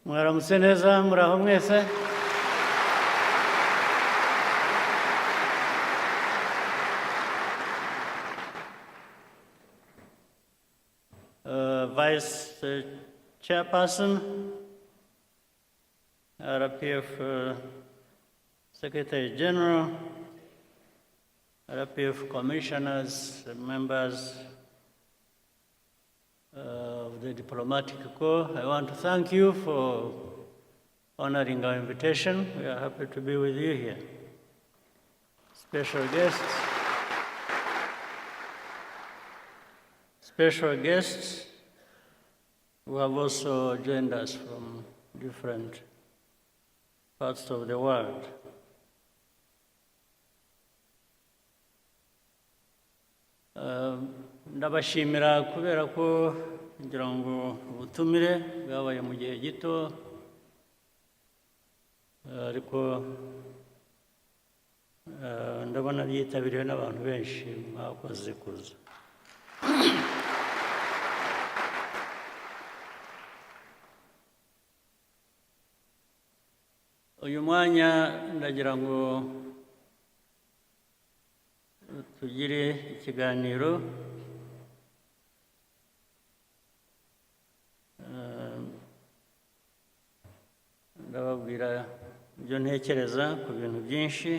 Mwaramutse neza muraho mwese. Vice Chairperson, RPF Secretary General, RPF Commissioners, members of the Diplomatic Corps, I want to thank you for honoring our invitation. We are happy to be with you here. Special guests who have also joined us from different parts of the world. Ndabashimira kubera ko ngira ngo ubutumire bwabaye mu gihe gito ariko ndabona byitabiriwe n'abantu benshi mwakoze kuza. Uyu mwanya ndagira ngo tugire ikiganiro ndababwira ibyo ntekereza ku bintu byinshi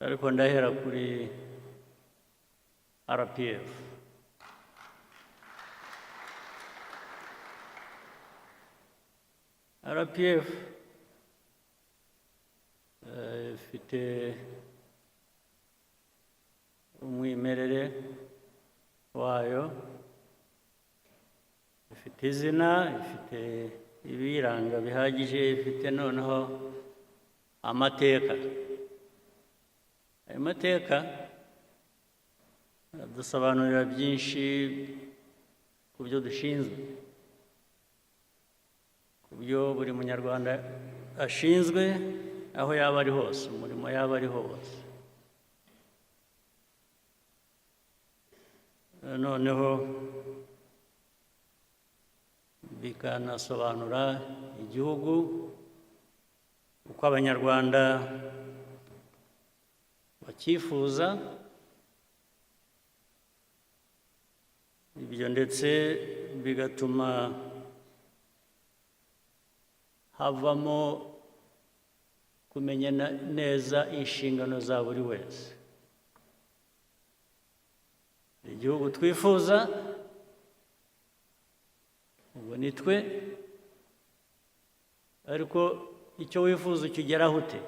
ariko ndahera kuri RPF. RPF ifite umwimerere wayo, ifite izina, ifite ibiyiranga bihagije, ifite noneho amateka. Ayo mateka dusobanurira byinshi ku byo dushinzwe, ku byo buri munyarwanda ashinzwe aho yaba ari hose, umurimo yaba ari hose. Noneho bikanasobanura igihugu uko abanyarwanda bakifuza, ibyo ndetse bigatuma havamo kumenya neza inshingano za buri wese. Igihugu twifuza ubu ni twe, ariko icyo wifuza ukigeraho ute?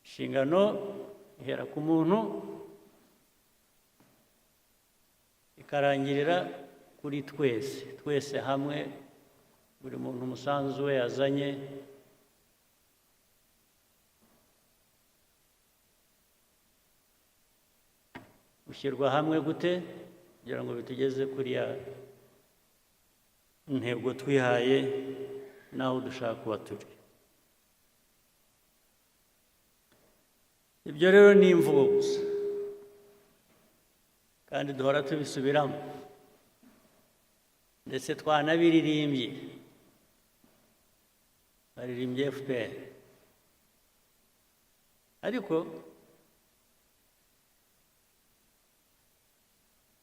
Inshingano ihera ku muntu ikarangirira kuri twese hamwe, buri muntu umusanzu we yazanye ushyirwa hamwe gute kugira ngo bitugeze kuri ya ntego twihaye n'aho dushaka kuba turi. Ibyo rero ni imvugo gusa kandi duhora tubisubiramo ndetse twanabiririmbye, baririmbye FPR, ariko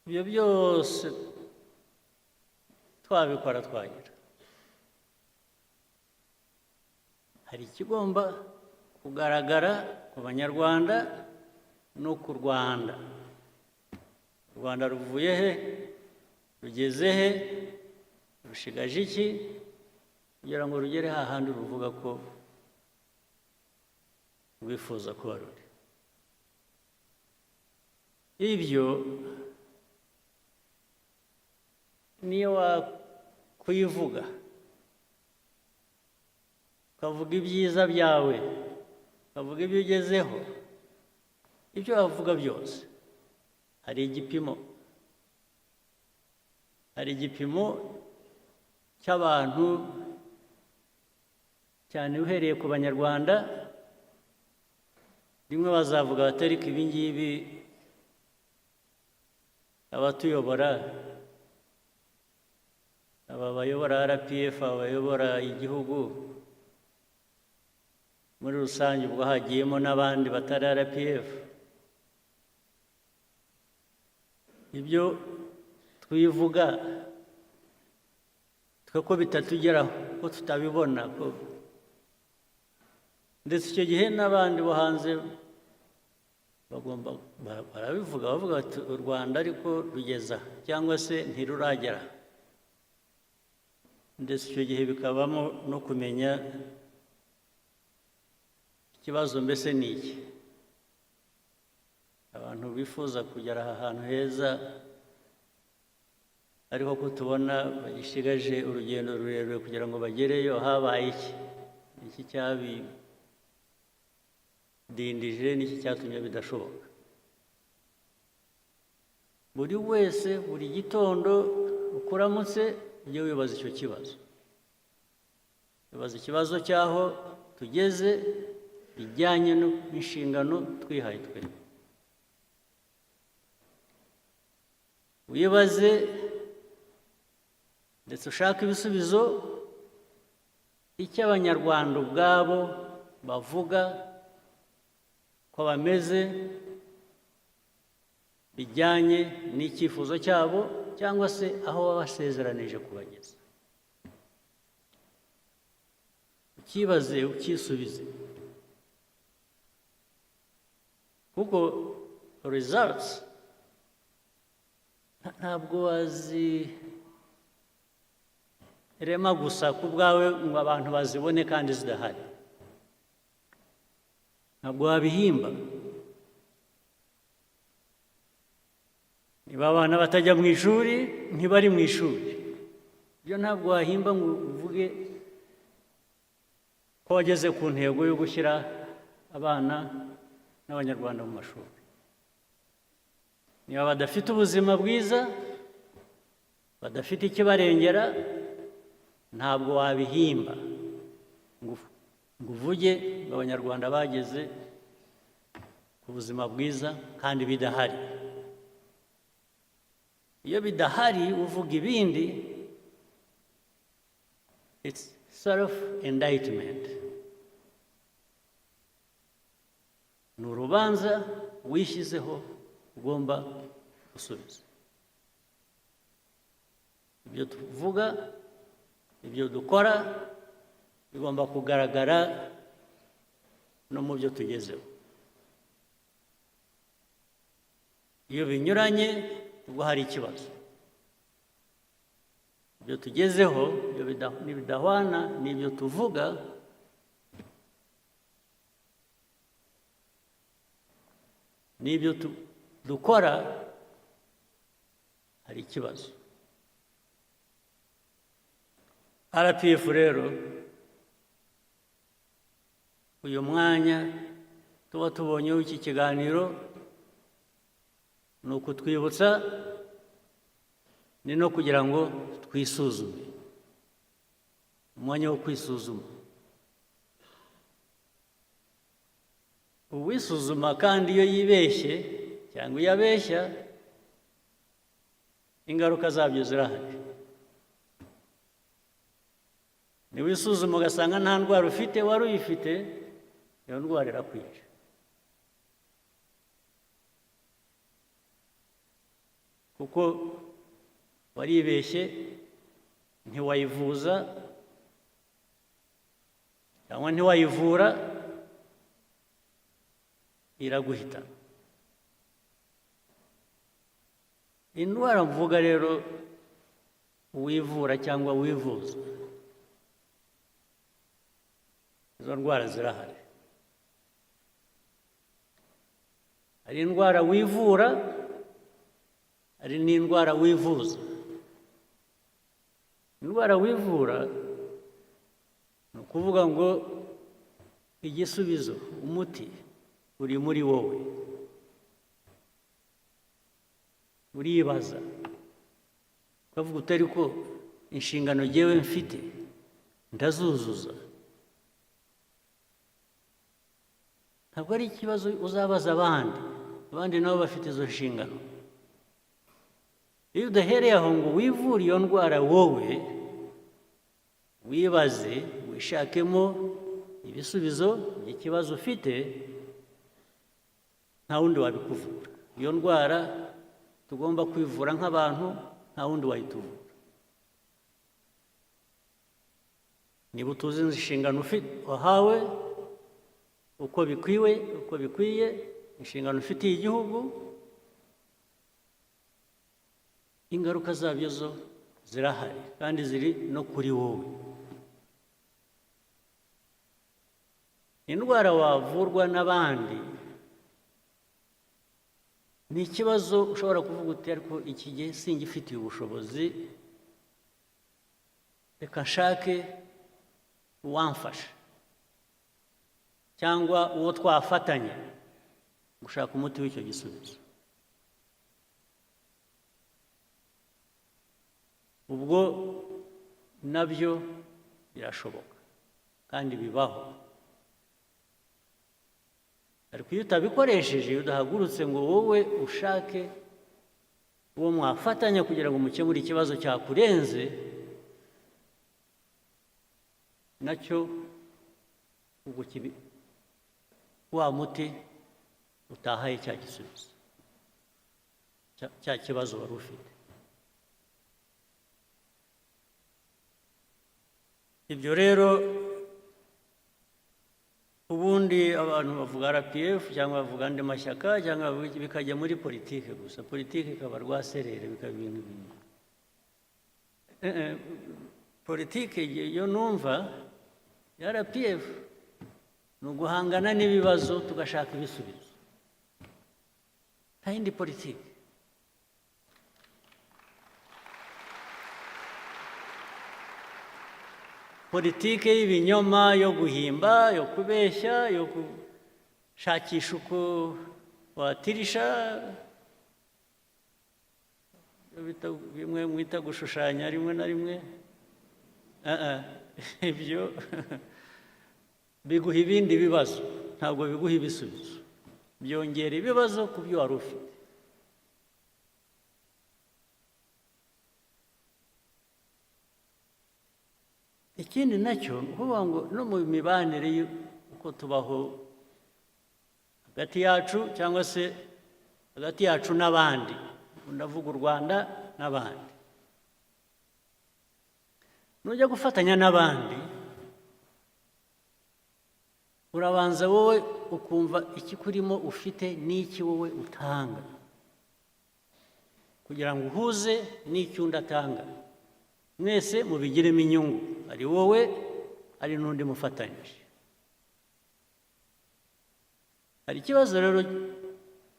ibyo byose twabikora twagira, hari ikigomba kugaragara ku banyarwanda no ku Rwanda. U Rwanda ruvuye he? Rugeze he? Rushigaje iki kugira ngo rugere hahandi ruvuga ko rwifuza kuba ruri? Ibyo niyo wakwivuga ukavuga ibyiza byawe, ukavuga ibyo ugezeho, ibyo wavuga byose hari igipimo cy'abantu, cyane uhereye ku banyarwanda. Rimwe bazavuga bati ariko ibi ngibi abatuyobora aba bayobora RPF, abayobora igihugu muri rusange, ubwo hagiyemo n'abandi batari RPF. Ibyo twivuga twe ko bitatugeraho, ko tutabibona, ko ndetse icyo gihe n'abandi bo hanze bagomba barabivuga, bavuga bati u Rwanda ariko rugeza cyangwa se ntiruragera. Ndetse icyo gihe bikabamo no kumenya ikibazo mbese ni iki. Abantu bifuza kugera aha hantu heza ariko ko tubona bagishigaje urugendo rurerure kugira ngo bagereyo, habaye iki? Iki cyabidindije, n'iki cyatumye bidashoboka. Buri wese buri gitondo ukuramutse ujye wibaza icyo kibazo, wibaza ikibazo cy'aho tugeze bijyanye n'inshingano twihaye twe. Wibaze ndetse ushaka ibisubizo icyo abanyarwanda ubwabo bavuga ko bameze bijyanye n'icyifuzo cyabo cyangwa se aho babasezeranije kubageza. Ukibaze ukisubize, kuko results ntabwo wazirema gusa ku bwawe ngo abantu bazibone kandi zidahari. Ntabwo wabihimba. Niba abana batajya mu ishuri, ntibari mu ishuri. Ibyo ntabwo wahimba ngo uvuge ko wageze ku ntego yo gushyira abana n'abanyarwanda mu mashuri. Niba badafite ubuzima bwiza, badafite ikibarengera, ntabwo wabihimba ngo uvuge ngo abanyarwanda bageze ku buzima bwiza kandi bidahari. Iyo bidahari uvuga ibindi, it's self-indictment. Ni urubanza wishyizeho ugomba gusubiza. Ibyo tuvuga, ibyo dukora bigomba kugaragara no mu byo tugezeho. Iyo binyuranye ubwo hari ikibazo. Ibyo tugezeho nibidahwana n'ibyo tuvuga, n'ibyo dukora, hari ikibazo. RPF rero uyu mwanya tuba tubonyeho iki kiganiro ni ukutwibutsa, ni no kugira ngo twisuzume. Umwanya wo kwisuzuma. Uwisuzuma kandi iyo yibeshye cyangwa iyo abeshya, ingaruka zabyo zirahari. Niwisuzuma ugasanga nta ndwara ufite, wari uyifite, iyo ndwara irakwica. Kuko waribeshye, ntiwayivuza cyangwa ntiwayivura, iraguhita. Indwara mvuga rero wivura cyangwa wivuza, izo ndwara zirahari. Hari indwara wivura, hari n'indwara wivuza. Indwara wivura ni ukuvuga ngo igisubizo, umuti uri muri wowe. Uribaza ukavuga utari ko inshingano jyewe mfite ndazuzuza. Ntabwo ari ikibazo uzabaza abandi nabo bafite izo nshingano. Iyo udahereye aho ngo wivure iyo ndwara wowe, wibaze wishakemo ibisubizo by'ikibazo ufite, nta wundi wabikuvura. Iyo ndwara tugomba kwivura nk'abantu, nta wundi wayituvura. Niba utuzi inshingano wahawe uko bikwiye, inshingano ufitiye igihugu, ingaruka zabyo zo zirahari kandi ziri no kuri wowe. Indwara wavurwa n'abandi ni ikibazo ushobora kuvuga uti ariko iki gihe singifitiye ubushobozi, reka nshake uwamfasha cyangwa uwo twafatanya gushaka umuti w'icyo gisubizo. Ubwo nabyo birashoboka kandi bibaho. Ariko iyo utabikoresheje, iyo udahagurutse ngo wowe ushake uwo mwafatanya kugira ngo mukemure ikibazo cyakurenze, nacyo ubwo wa muti utahaye cya gisubizo cya kibazo wari ufite. Ibyo rero ubundi abantu bavuga RPF cyangwa bavuga andi mashyaka cyangwa bikajya muri politiki gusa. Politiki ikaba rwaserere, bikaba ibintu bimwe. Politiki iyo numva ya RPF ni uguhangana n'ibibazo tugashaka ibisubizo, nta yindi politiki. Politiki y'ibinyoma, yo guhimba, yo kubeshya, yo gushakisha uko watirisha, bimwe mwita gushushanya rimwe na rimwe, ibyo biguha ibindi bibazo, ntabwo biguha ibisubizo. Byongera ibibazo ku byo wari ufite. Ikindi nacyo kuvuga ngo no mu mibanire uko tubaho hagati yacu cyangwa se hagati yacu n'abandi, ndavuga u Rwanda n'abandi, nujya gufatanya n'abandi urabanza wowe ukumva ikikurimo ufite n'iki wowe utanga, kugira ngo uhuze n'icyo undi atanga, mwese mubigiremo inyungu, ari wowe ari n'undi mufatanyije. Hari ikibazo rero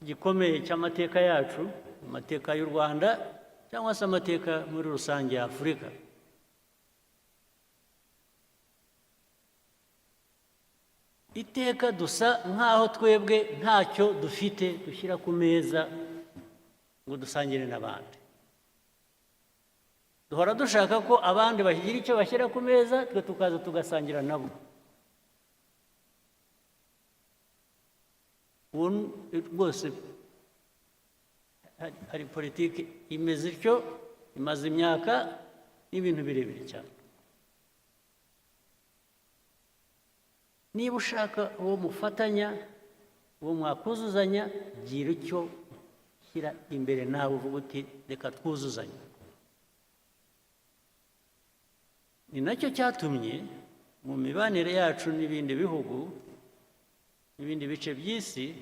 gikomeye cy'amateka yacu, amateka y'u Rwanda cyangwa se amateka muri rusange ya Afurika. Iteka dusa nk'aho twebwe ntacyo dufite dushyira ku meza ngo dusangire n'abandi. Duhora dushaka ko abandi bagira icyo bashyira ku meza, twe tukaza tugasangira nabo. Ubu rwose hari politiki imeze ityo, imaze imyaka n'ibintu birebire cyane. Niba ushaka uwo mufatanya, uwo mwakuzuzanya, gira icyo shyira imbere nawe, uvuga uti reka twuzuzanye. Ni nacyo cyatumye mu mibanire yacu n'ibindi bihugu, n'ibindi bice by'isi,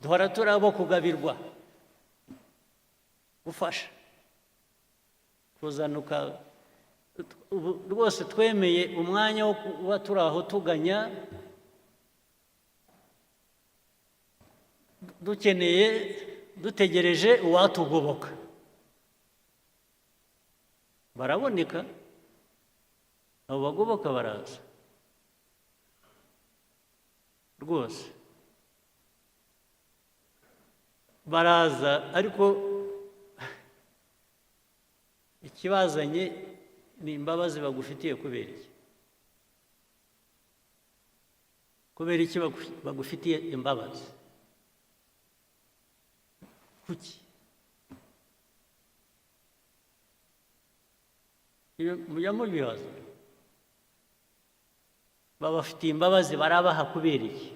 duhora turi abo kugabirwa, gufasha, kuzanuka. Rwose twemeye umwanya wo kuba turi aho tuganya, dutegereje uwatugoboka. Baraboneka, abo bagoboka baraza rwose, baraza, ariko ikibazanye ni imbabazi bagufitiye. Kubera iki? Kubera iki bagufitiye imbabazi? Kuki? mujya mubibaza babafitiye imbabazi barabaha kubera iki?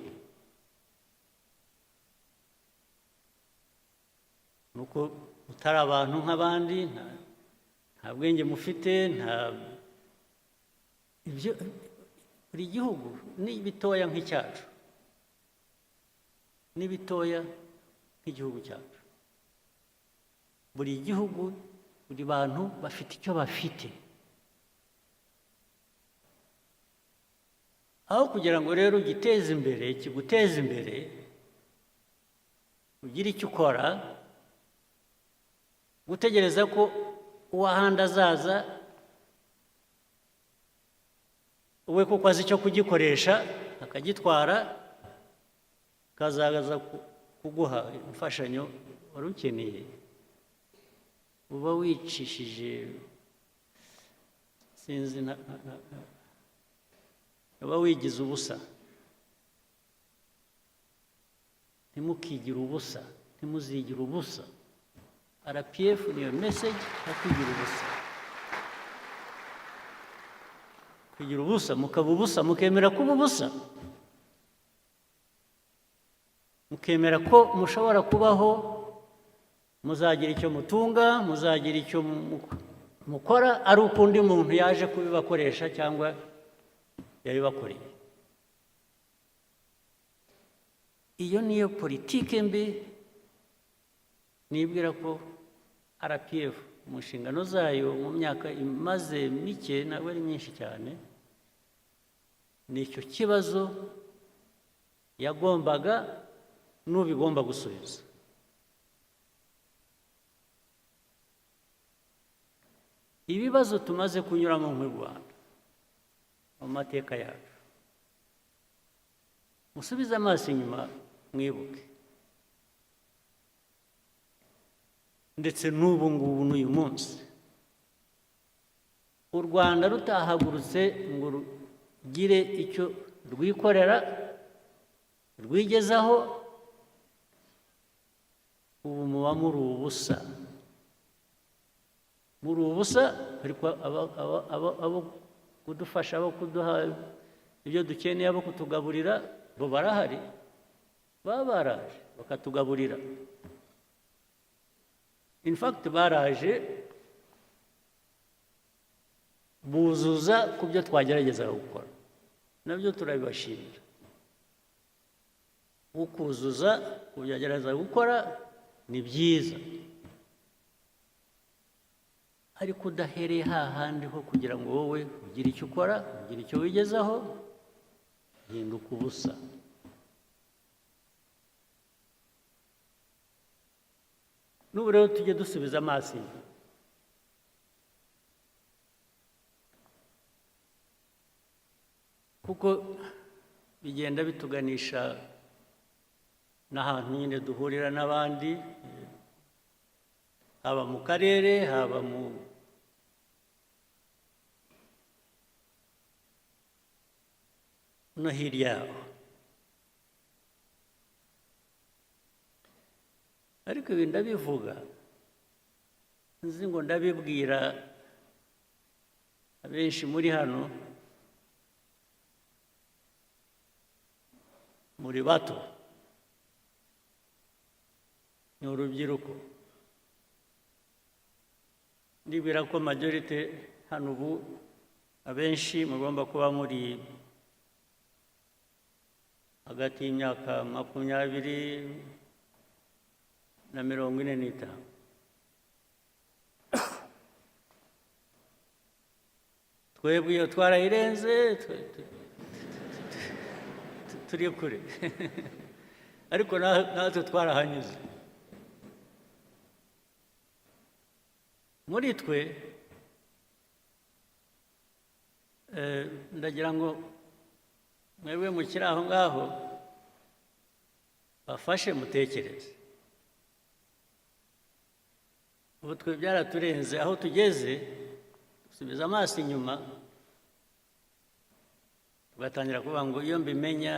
nuko utari abantu nk'abandi, nta bwenge mufite, ibyo buri gihugu ni bitoya nk'icyacu, ni bitoya nk'igihugu cyacu. Buri gihugu, buri bantu bafite icyo bafite. Aho kugira ngo rero ugiteze imbere, kiguteze imbere, ugire icyo ukora, gutegereza ko uwahandi azaza we kuko azi icyo kugikoresha akagitwara, kazaza kuguha imfashanyo wari ukeneye, uba wicishije, sinzi, uba wigize ubusa. Ntimukigire ubusa, ntimuzigire ubusa. RPF niyo message yo kugira ubusa. Kugira ubusa, mukaba ubusa, mukemera kuba ubusa, mukemera ko mushobora kubaho, muzagira icyo mutunga, muzagira icyo mukora, ari uko undi muntu yaje kubibakoresha cyangwa yabibakoreye. Iyo niyo politiki mbi nibwira ko RPF mu nshingano zayo mu myaka imaze mike, ntabwo ari myinshi cyane, nicyo kibazo yagombaga n'ubigomba gusubiza. Ibibazo tumaze kunyuramo mu Rwanda mu mateka yacu, musubize amaso inyuma mwibuke, ndetse n'ubu ngubu n'uyu munsi u Rwanda rutahagurutse ngo rugire icyo rwikorera rwigezaho, ubu muba muri ubusa, muri ubusa. Ariko abo kudufasha, abo kuduha ibyo dukeneye, abo kutugaburira, bo barahari, baba baraje bakatugaburira. In fact baraje buzuza ku byo twagerageza gukora, nabyo turabibashimira. Ukuzuza ku byo agerageza gukora ni byiza, ariko udahereye hahandi ho kugira ngo wowe ugire icyo ukora, ugire icyo wigezaho, hinduka ubusa. N'ubu rero tujye dusubiza amaso inyuma, kuko bigenda bituganisha n'ahantu nyine duhurira n'abandi, haba mu karere, haba no hirya yaho. Ariko ibi ndabivuga nzi ngo ndabibwira abenshi muri hano, muri bato, ni urubyiruko. Ndibwira ko majorite hano ubu abenshi mugomba kuba muri hagati y'imyaka 20 na 45. Twebwe iyo twarayirenze, turi kure. Ariko natwe twarahanyuze. Muri twe ndagira ngo mwebwe mukiri aho ngaho bafashe mutekereze. Ubu twe byaraturenze, aho tugeze dusubiza amaso inyuma, tugatangira kuvuga ngo iyo mbimenya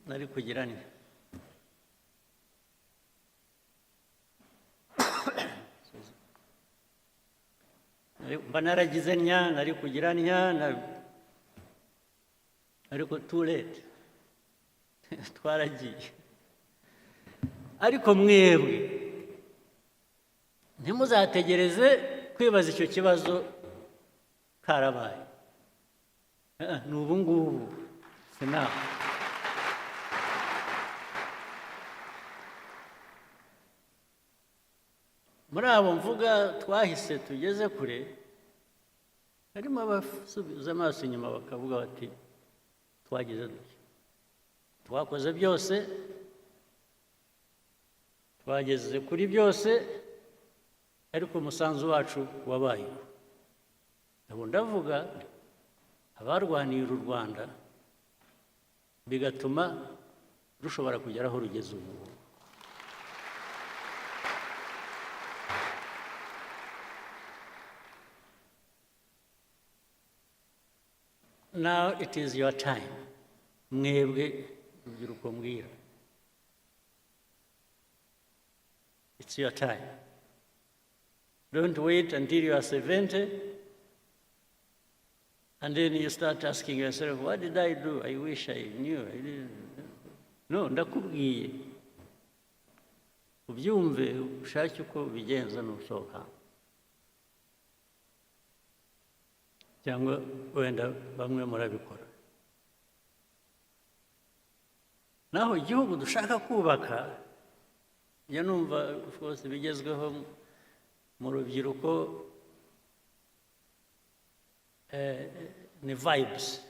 nari kugira nte. mba naragize ntya nari kugira ntya ariko too late twaragiye. Ariko mwebwe ntimuzategereze kwibaza icyo kibazo karabaye. Ni ubu ngubu sinaho. Muri abo mvuga twahise tugeze kure, harimo abasubiza amaso inyuma bakavuga bati twagize duke, twakoze byose, twageze kuri byose, ariko umusanzu wacu wabayeho. Ubu ndavuga abarwaniye uru Rwanda bigatuma rushobora kugera aho rugeze ubu. Now it is your time. Mwebwe urubyiruko mbwira. It's your time. Don't wait until you are 70 and then you start asking yourself, what did I do? I wish I knew. I didn't. No, ndakubwiye. Ubyumve ushake uko bigenza n'usohoka. Cyangwa wenda bamwe murabikora. Naho igihugu dushaka kubaka, ya numva of course bigezweho mu rubyiruko ni vibes.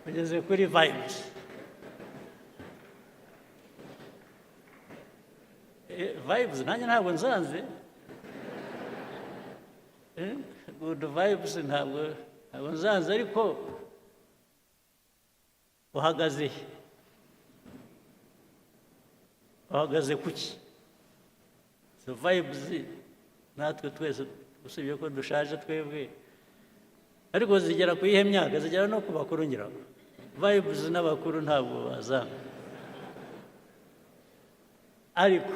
Bigeze kuri vibes. Vibes nanjye ntabwo nzanze. Good vibes ntabwo nzanze, ariko uhagaze kuki? So vibes natwe twese usibye ko dushaje twebwe, ariko zigera ku ihe myaka, zigera no ku bakuru ngira. Vibes n'abakuru ntabwo bazanga, ariko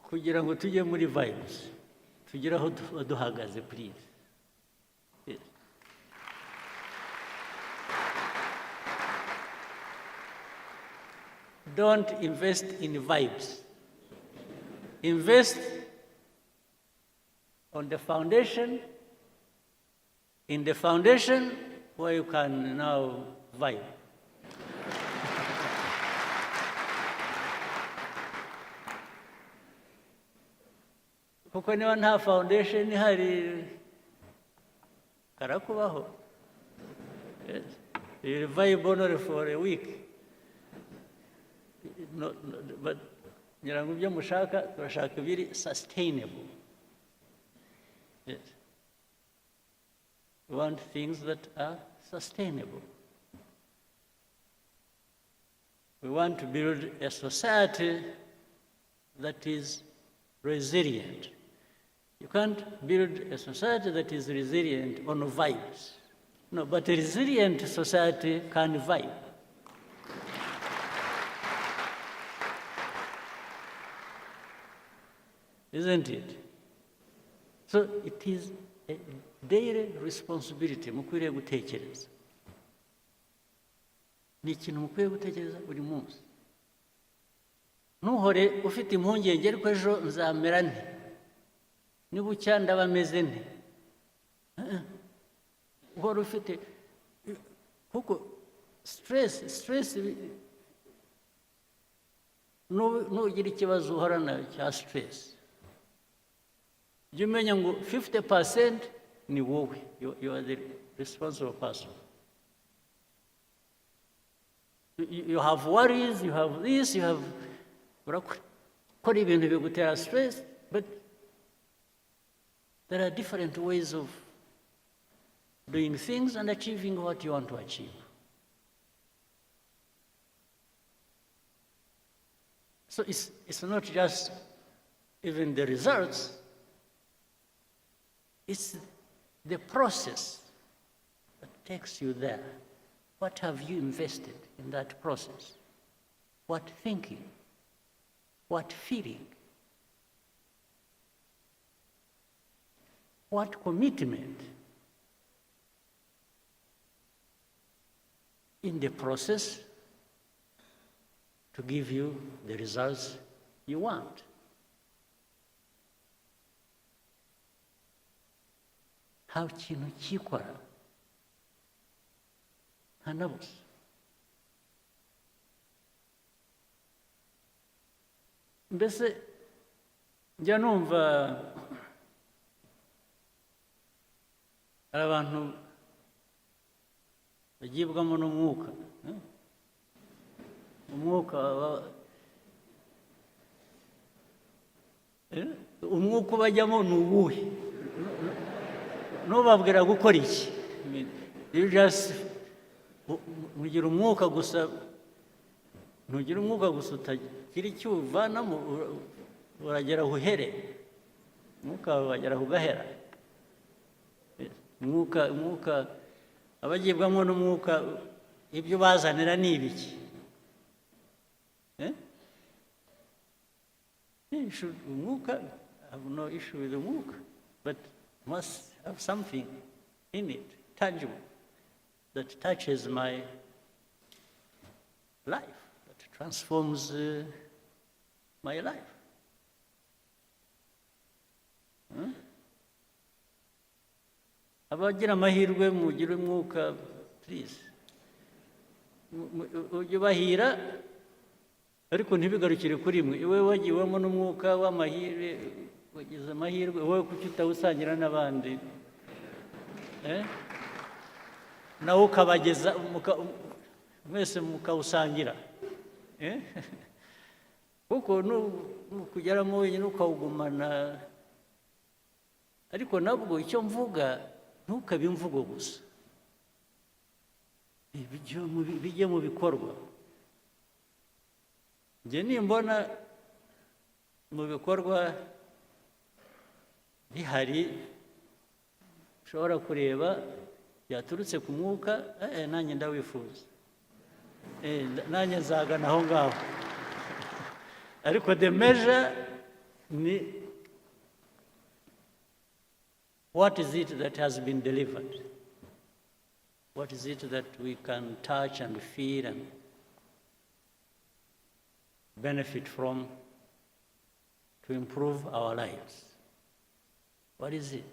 kugira ngo tujye muri vibes tugire aho duhagaze please. Yes. Don't invest in vibes. Invest on the foundation, in the foundation where you can now vibe. Kuko niba nta foundation ihari karakubaho. Yes. You vibe only for a week. No, but ngira ngo ibyo mushaka turashaka biri sustainable. Yes. We want things that are sustainable. We want to build a society that is resilient. You can't build a society that is resilient on vibes. No, but a resilient society can vibe. Isn't it? So it is a daily responsibility mukwiriye gutekereza. Ni ikintu mukwiye gutekereza buri munsi. Ntuhore ufite impungenge ariko ejo nzamera nte, nibucya ndaba meze nte. Uhora ufite kuko stress nugira ikibazo uhorana cya stress, jya umenya ngo 50% ni wowe, you are the responsible person. You have worries, you have this, you have urakora ibintu bigutera stress, but there are different ways of doing things and achieving what you want to achieve. So it's not just even the results, it's the process that takes you there. What have you invested in that process? What thinking? What feeling? what commitment in the process to give you the results you want. Nta kintu cyikora nta na busa. Mbese njya numva hari abantu bagibwamo n'umwuka, umwuka ubajyamo ni uwuhe? Ntubabwira gukora iki? Mugira umwuka gusa, ntugira umwuka gusa utagira icyo uvanamo, uragera aho uhere, umwuka wawe wagera aho ugahera. Umwuka abagibwamo n'umwuka, ibyo bazanira ni ibiki? Umwuka, I have no issue with the umwuka, but must have something in it, tangible, that touches my life, that transforms my life. Abagira amahirwe mugire umwuka, please, ujye ubahira, ariko ntibigarukire kuri mwe. Iwe wagiwemo n'umwuka w'amahirwe, wagize amahirwe, wowe kuki utawusangira n'abandi? Nawe ukabageza, mwese mukawusangira. Kuko nukugeramo wenyine ukawugumana, ariko nabwo icyo mvuga ntukabe imvugo gusa, bijye mu bikorwa. Njye nimbona mu bikorwa bihari ushobora kureba byaturutse ku mwuka, nanjye ndawifuza, nanjye nzagana aho ngaho. Ariko the measure ni what is it that has been delivered? What is it that we can touch and feel and benefit from to improve our lives? What is it?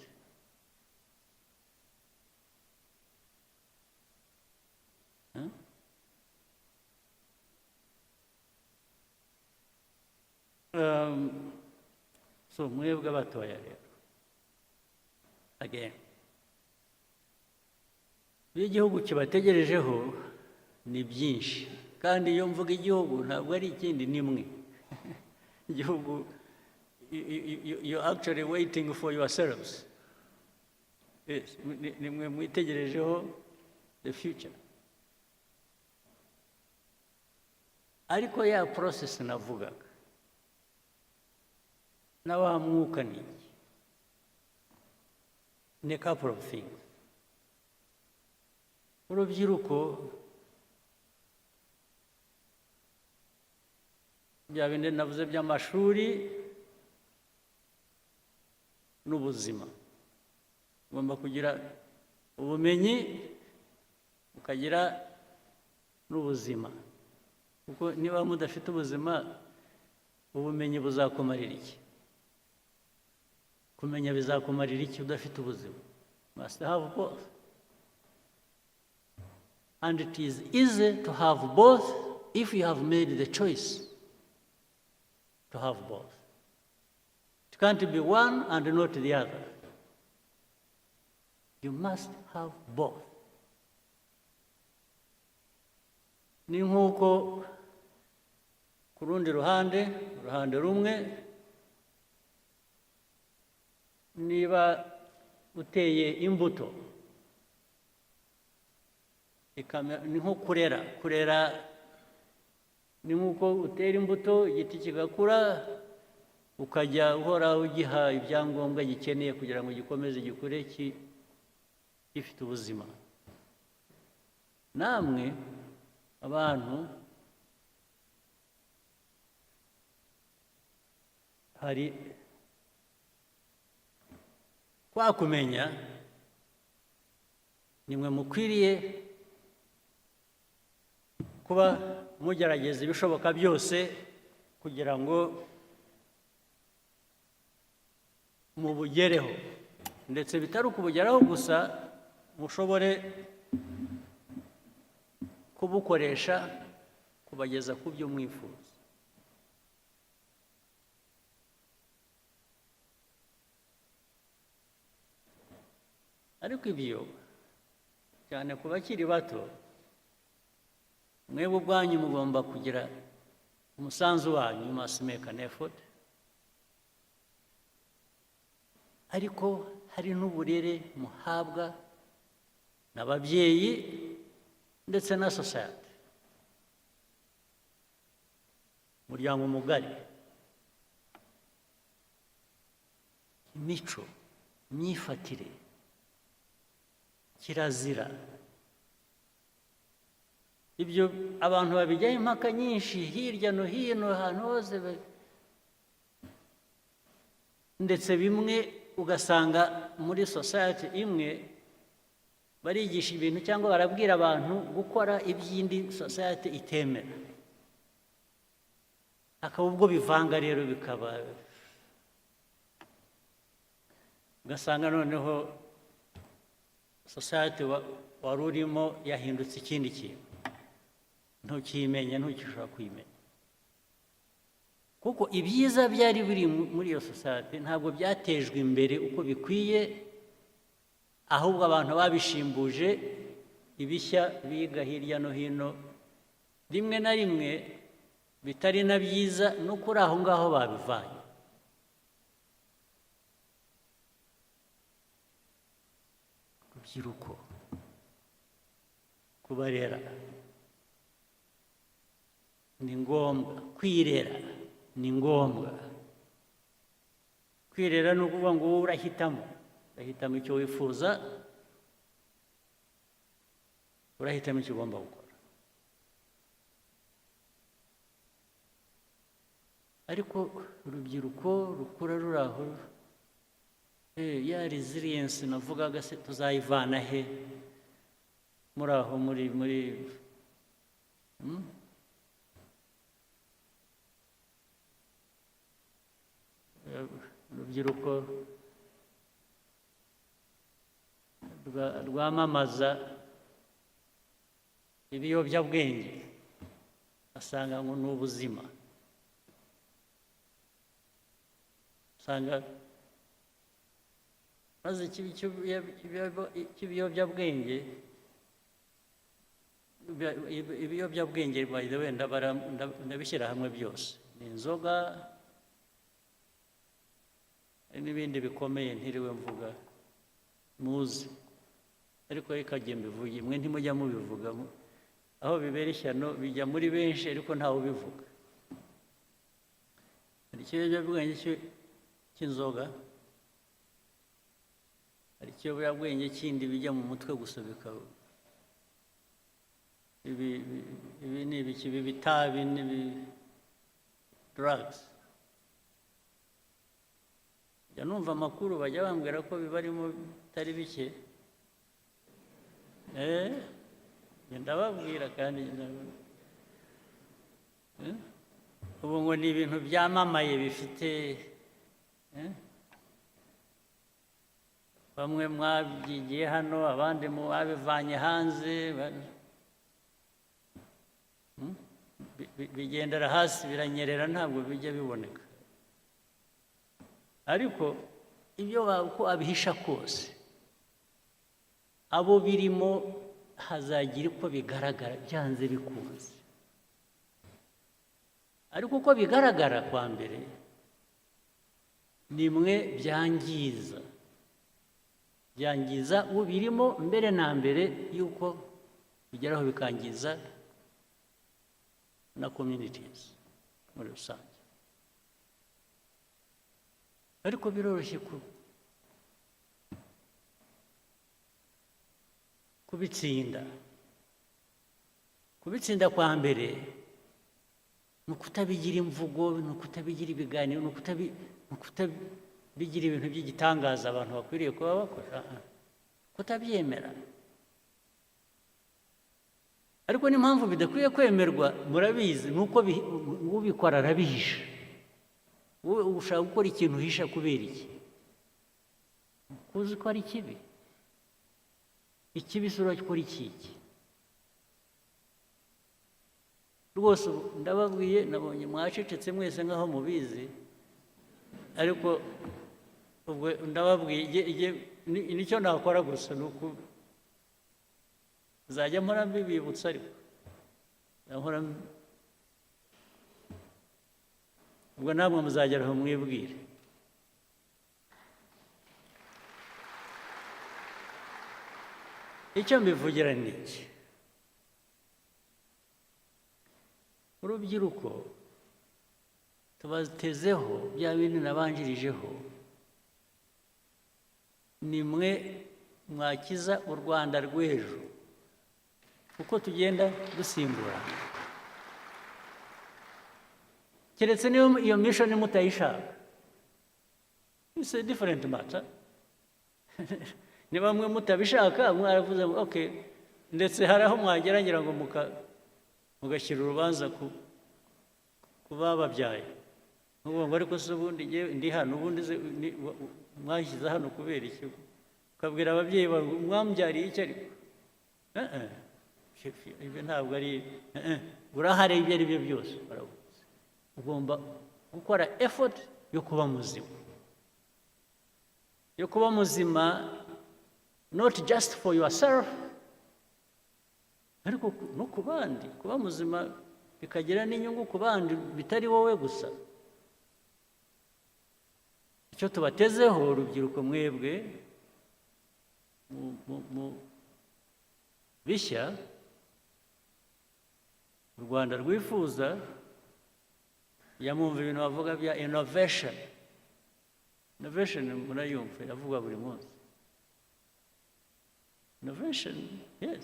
So mwebwe abatoya rero, again, igihugu kibategerejeho ni byinshi, kandi iyo mvuga igihugu ntabwo ari ikindi, ni mwe. Igihugu, you're actually waiting for yourselves. Yes, ni mwe mwitegerejeho the future. Ariko ya process navugaga, na wa mwuka ni iki? Ni a couple of things. Urubyiruko, bya bindi navuze by'amashuri n'ubuzima, ugomba kugira ubumenyi ukagira n'ubuzima, kuko niba mudafite ubuzima, ubumenyi buzakumarira iki? Kumenya bizakumarira iki udafite ubuzima? Must have both. And it is easy to have both if you have made the choice to have both. It can't be one and not the other. You must have both. Ni nk'uko ku rundi ruhande rumwe, niba uteye imbuto, ni nko kurera, ni nk'uko utera imbuto, igiti kigakura, ukajya uhora ugiha ibyangombwa gikeneye kugira ngo gikomeze gikure gifite ubuzima. Namwe abantu, hari kwa kumenya nimwe mukwiriye kuba mugerageza ibishoboka byose kugira ngo mubugereho, ndetse bitari ukubugeraho gusa, mushobore kubukoresha kubageza ku byo mwifuza. Ariko ibyo cyane ku bakiri bato, mwebwe ubwanyu mugomba kugira umusanzu wanyu, you must make an effort. Ariko hari n'uburere muhabwa n'ababyeyi ndetse na society, umuryango mugari, imico, imyifatire, kirazira. Ibyo abantu babijyaho impaka nyinshi hirya no hino, ahantu hose, ndetse bimwe ugasanga muri society imwe barigisha ibintu cyangwa barabwira abantu gukora iby'indi society itemera, akaba ubwo bivanga rero, bikaba ugasanga noneho society wari urimo yahindutse ikindi kintu, ntukimenya, ntukishobora kwimenya, kuko ibyiza byari biri muri iyo society ntabwo byatejwe imbere uko bikwiye, ahubwo abantu babishimbuje ibishya biga hirya no hino, rimwe na rimwe bitari na byiza, no kuri aho ngaho babivanye. Urubyiruko, kubarera ni ngombwa, kwirera ni ngombwa. Kwirera ni ukuvuga ngo wowe urahitamo icyo wifuza, urahitamo icyo ugomba gukora. Ariko urubyiruko rukura ruri aho, ya resilience navugaga se tuzayivana he muri aho, muri urubyiruko rwamamaza ibiyobyabwenge, asanga ngo ni ubuzima, usanga maze ibiyobyabwenge by the way ndabishyira hamwe byose, ni inzoga n'ibindi bikomeye ntiriwe mvuga muzi, ariko reka mbivuge, mwe ntimujya mubivuga, aho bibera ishyano bijya muri benshi ariko ntawe ubivuga. Hari ikiyobyabwenge cy'inzoga, hari ikiyobyabwenge kindi bijya mu mutwe gusa, bikaba ibi ni ibiki, ibi bitabi n'ibi drugs. Njya numva amakuru bajya bambwira ko bibarimo bitari bike, ndababwira kandi ubu ngo ni ibintu byamamaye bifite, bamwe mwabyigiye hano, abandi mwabivanye hanze, bigendera hasi, biranyerera, ntabwo bijya biboneka. Ariko ibyo uko abihisha kose, abo birimo hazagira uko bigaragara, byanze bikunze. Ariko uko bigaragara kwa mbere, nimwe byangiza ubirimo mbere na mbere yuko bigeraho bikangiza na communities muri rusange. Ariko biroroshye kubitsinda kwa mbere ni ukutabigira imvugo, ni ukutabigira ibiganiro, ni bigira ibintu by'igitangaza abantu bakwiriye kuba bakora, kutabyemera. Ariko n'impamvu bidakwiye kwemerwa murabizi, nuko ubikora arabihisha. Wowe ushaka gukora ikintu uhisha kubera iki? Uzi ko ari kibi. Ikibi sura gukora iki? Rwose ndababwiye, nabonye mwacecetse mwese nkaho mubizi, ariko ubwo ndababwiye nicyo nakora gusa nuko zajya mpora mbibibutsa, ariko nkora ubwo namwe muzageraho mwibwire. Icyo mbivugira ni iki? Urubyiruko tubatezeho bya bindi nabanjirijeho, ni mwe mwakiza u Rwanda rw'ejo uko tugenda dusimburana. Keretse niyo iyo mission mutayishaka, it's a different matter. Niba mwe mutabishaka mwaravuze okay, ndetse hari aho mwageragera ngo mugashyira urubanza ku bababyaye, ngo ariko se ubundi ndi hano, ubundi mwashyize hano kubera iki? Ukabwira ababyeyi bawe mwambyariye iki? Ariko ibyo ntabwo ari urahare, ibyo ari byo byose baravuze. Ugomba gukora effort yo kuba muzima, yo kuba muzima, not just for yourself, ariko no ku bandi. Kuba muzima bikagira n'inyungu ku bandi, bitari wowe gusa. Icyo tubatezeho urubyiruko mwebwe bishya u Rwanda rwifuza, yamumva ibintu bavuga bya innovation. Innovation murayumva yavuga buri munsi. Innovation, yes.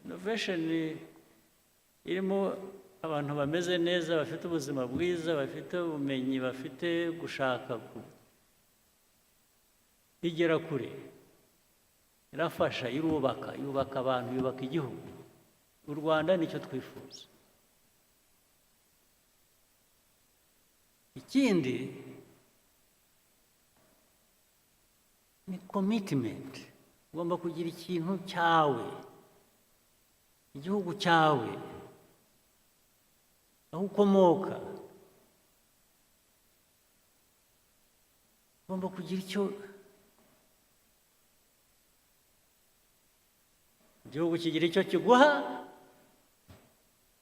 Innovation irimo abantu bameze neza, bafite ubuzima bwiza, bafite ubumenyi, bafite gushaka igera kure, irafasha, yubaka abantu, yubaka igihugu. U Rwanda nicyo twifuza. Ikindi ni commitment. Ugomba kugira ikintu cyawe, igihugu cyawe, aho ukomoka. Ugomba kugira icyo igihugu kigira icyo kiguha,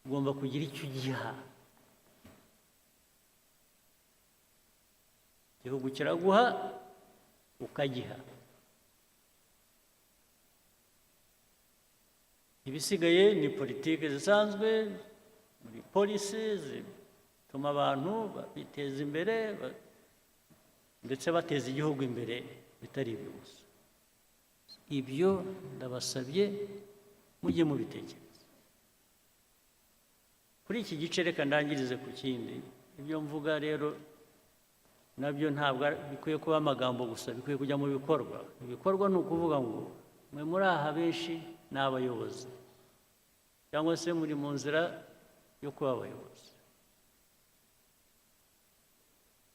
ugomba kugira icyo ugiha. Igihugu kiraguha ukagiha. Ibisigaye ni politiki zisanzwe, muri polisi zituma abantu biteza imbere, ndetse bateza igihugu imbere, bitari ibyo gusa. Ibyo ndabasabye mujye mubitekereza. Kuri iki gice reka ndangirize ku kindi. Ibyo mvuga rero nabyo ntabwo bikwiye kuba amagambo gusa, bikwiye kujya mu bikorwa. Ibikorwa ni ukuvuga ngo mwe muri aha benshi ni abayobozi, cyangwa se muri mu nzira yo kuba abayobozi.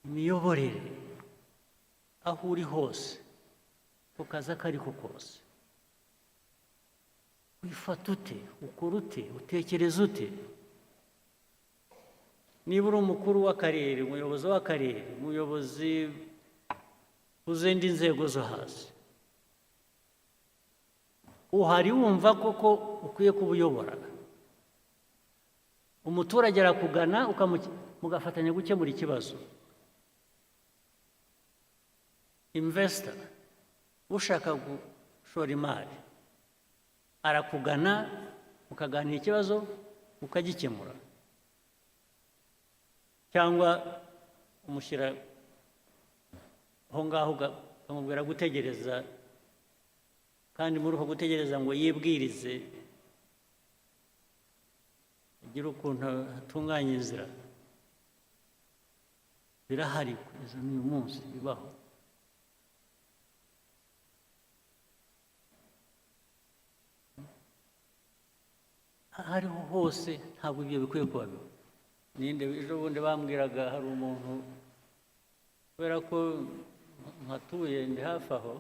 Imiyoborere aho uri hose, ku kazi ako ari ko kose, wifata ute, ukora ute, utekereza ute? Niba uri umukuru w'akarere, umuyobozi w'akarere, umuyobozi uzindi nzego zo hasi, uhari wumva koko ukwiye kubuyobora. Umuturage arakugana mugafatanya gukemura ikibazo. Investor ushaka gushora imari arakugana, mukaganira ikibazo mukagikemura. Cyangwa umushyira aho ngaho ukamubwira gutegereza, kandi muri uko gutegereza ngo yibwirize, agire ukuntu atunganya inzira. birahari kugeza n'uyu munsi bibaho. Hariho hose ntabwo ibyo bikwiye kuba biba. Ninde ejo bundi bambwiraga hari umuntu, kubera ko nkatuye ndi hafi aho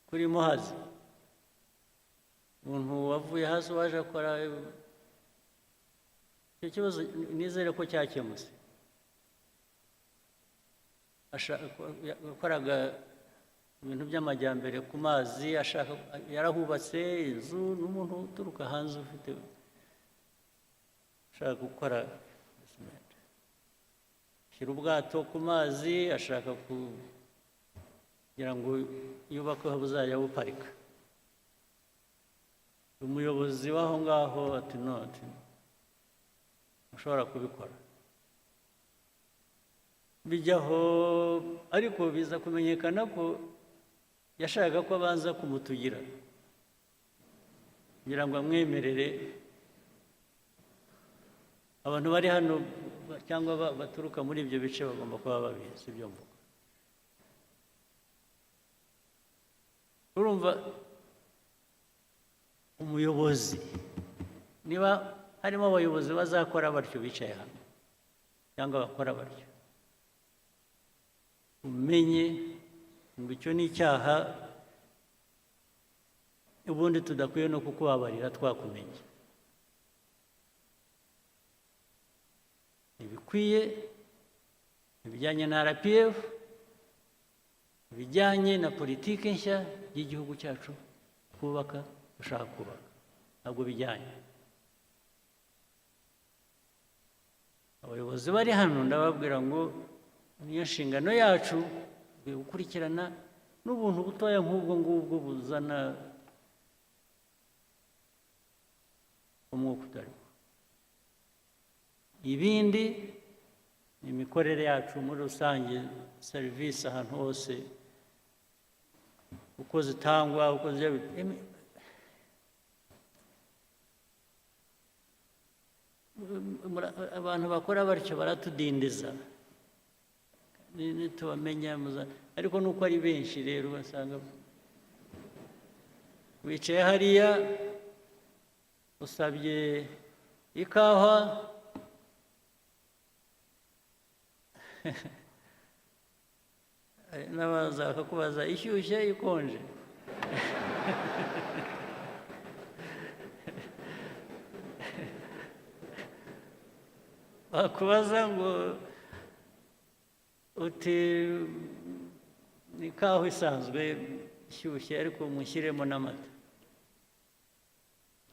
kuri Muhazi, umuntu wavuye hasi waje akora icyo kibazo, nizere ko cyakemutse. Yakoraga ibintu by'amajyambere ku mazi, yarahubatse inzu, n'umuntu uturuka hanze ufite ashaka gukora shyira ubwato ku mazi, ashaka kugira ngo yubake aho buzajya buparika. Umuyobozi w'aho ngaho ati no, ati ushobora kubikora. Bijyaho, ariko biza kumenyekana ko yashakaga ko abanza kumutugira kugira ngo amwemerere. Abantu bari hano cyangwa baturuka muri ibyo bice bagomba kuba babizi ibyo mvuga. Urumva, umuyobozi, niba harimo abayobozi bazakora batyo bicaye hano cyangwa bakora batyo, umenye ngo icyo ni icyaha, ubundi tudakwiye no kukubabarira twakumenye. Ibikwiye ibijyanye na RPF, ibijyanye na politiki nshya y'igihugu cyacu kubaka, dushaka kubaka, ntabwo bijyanye. Abayobozi bari hano ndababwira ngo niyo nshingano yacu gukurikirana n'ubuntu butoya nk'ubwo ngubwo buzana umwuka utari. Ibindi ni imikorere yacu muri rusange, serivisi ahantu hose uko zitangwa, uko abantu bakora batyo baratudindiza ntitubamenya, ariko nuko ari benshi rero ugasanga wicaye hariya usabye ikawa n'abaza bakakubaza ishyushye ikonje. Bakubaza ngo uti ni ikawa isanzwe ishyushye ariko mushyiremo n'amata,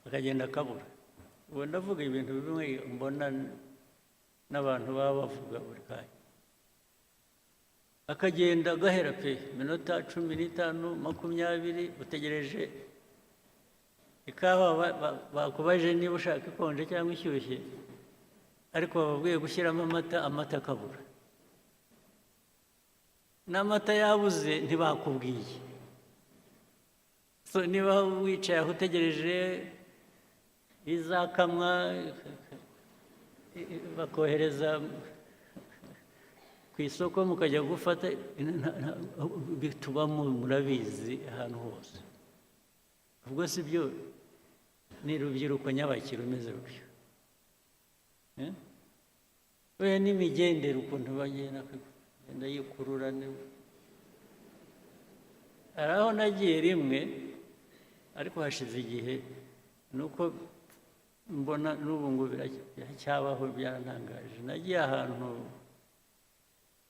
akagenda akabura. Ubu ndavuga ibintu bimwe mbona n'abantu baba bavuga buri kanya, akagenda agahera pe minota 15 20 utegereje ikawa. Bakubaje niba ushaka ikonje cyangwa ishyushye, ariko bababwiye gushyiramo amata akabura. N'amata yabuze ntibakubwiye. So niba wicaye aho utegereje izakamwa, bakohereza ku isoko mukajya gufata, bitubamo murabizi ahantu hose. Ubwo si byo ni urubyiruko nyabakiri rumeze rutyo. We n'imigendere ukuntu bagenda yikurura. Hari aho nagiye rimwe, ariko hashize igihe, nuko mbona n'ubu ngo biracyabaho, byarantangaje. Nagiye ahantu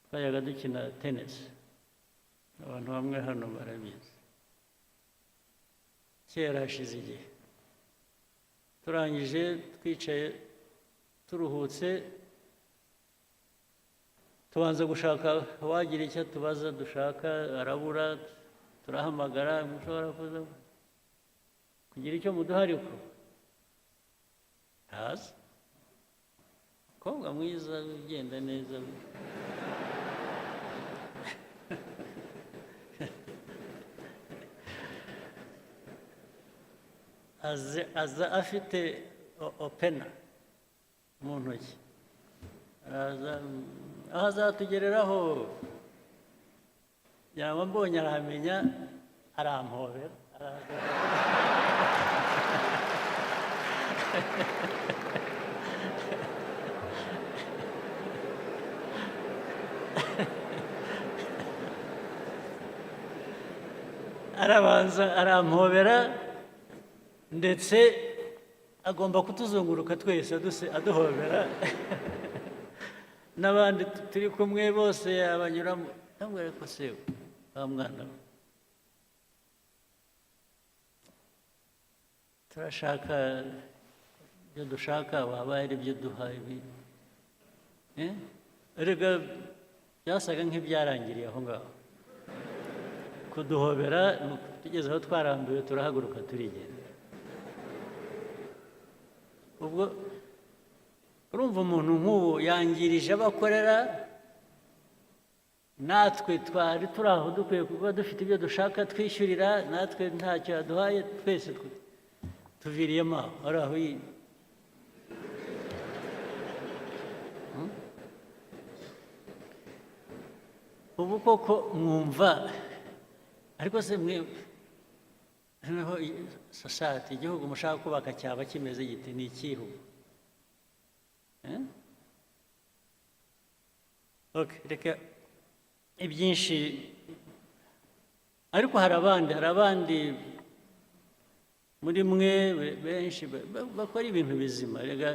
twajaga dukina tenisi, abantu bamwe hano barabizi, kera hashize igihe. Turangije twicaye turuhutse, tubanza gushaka wagira icyo tubaza dushaka, arabura. Turahamagara, mushobora kuza kugira icyo muduha, ariko ntazi. Umukobwa mwiza ugenda neza, aza afite opena mu ntoki, araza aho azatugereraho yaba mbonye arahamenya arampobera arabanza arampobera ndetse agomba kutuzunguruka twese aduhobera n'abandi turi kumwe bose yabanyuramo ndamubwira ko se wa mwana we turashaka ibyo dushaka waba ari ibyo duha ibi erega byasaga nk'ibyarangiriye aho ngaho kuduhobera tugeze aho twarambiwe turahaguruka turigenda ubwo urumva umuntu nk'ubu yangirije abakorera natwe twari turi aho dukwiye kuba dufite ibyo dushaka twishyurira natwe ntacyo yaduhaye twese tuviriyemo aho ari aho ubu koko mwumva ariko se mwe noneho sosiyete igihugu mushaka kubaka cyaba kimeze giti ni ikihugu reka ibyinshi ariko hari abandi muri mwe benshi bakora ibintu bizima rega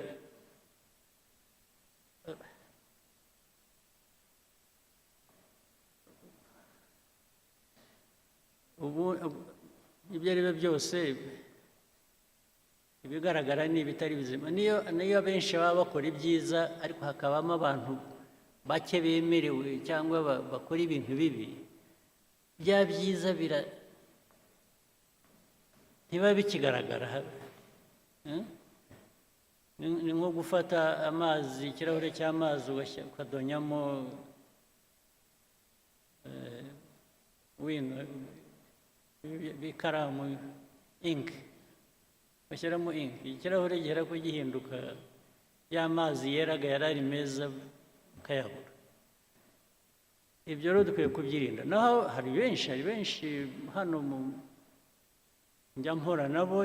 ubu ibyo ari byo byose ibigaragara ni ibitari bizima niyo benshi baba bakora ibyiza ariko hakabamo abantu bake bemerewe cyangwa bakora ibintu bibi bya byiza ntibiba bikigaragara ni nko gufata amazi ikirahure cy'amazi ukadonyamo bikaramu inki bashyiramo inki ikirahure gihera ko gihinduka y'amazi yeraga yari ari meza ukayabura ibyo rero dukwiye kubyirinda naho hari benshi hano njya mpora nabo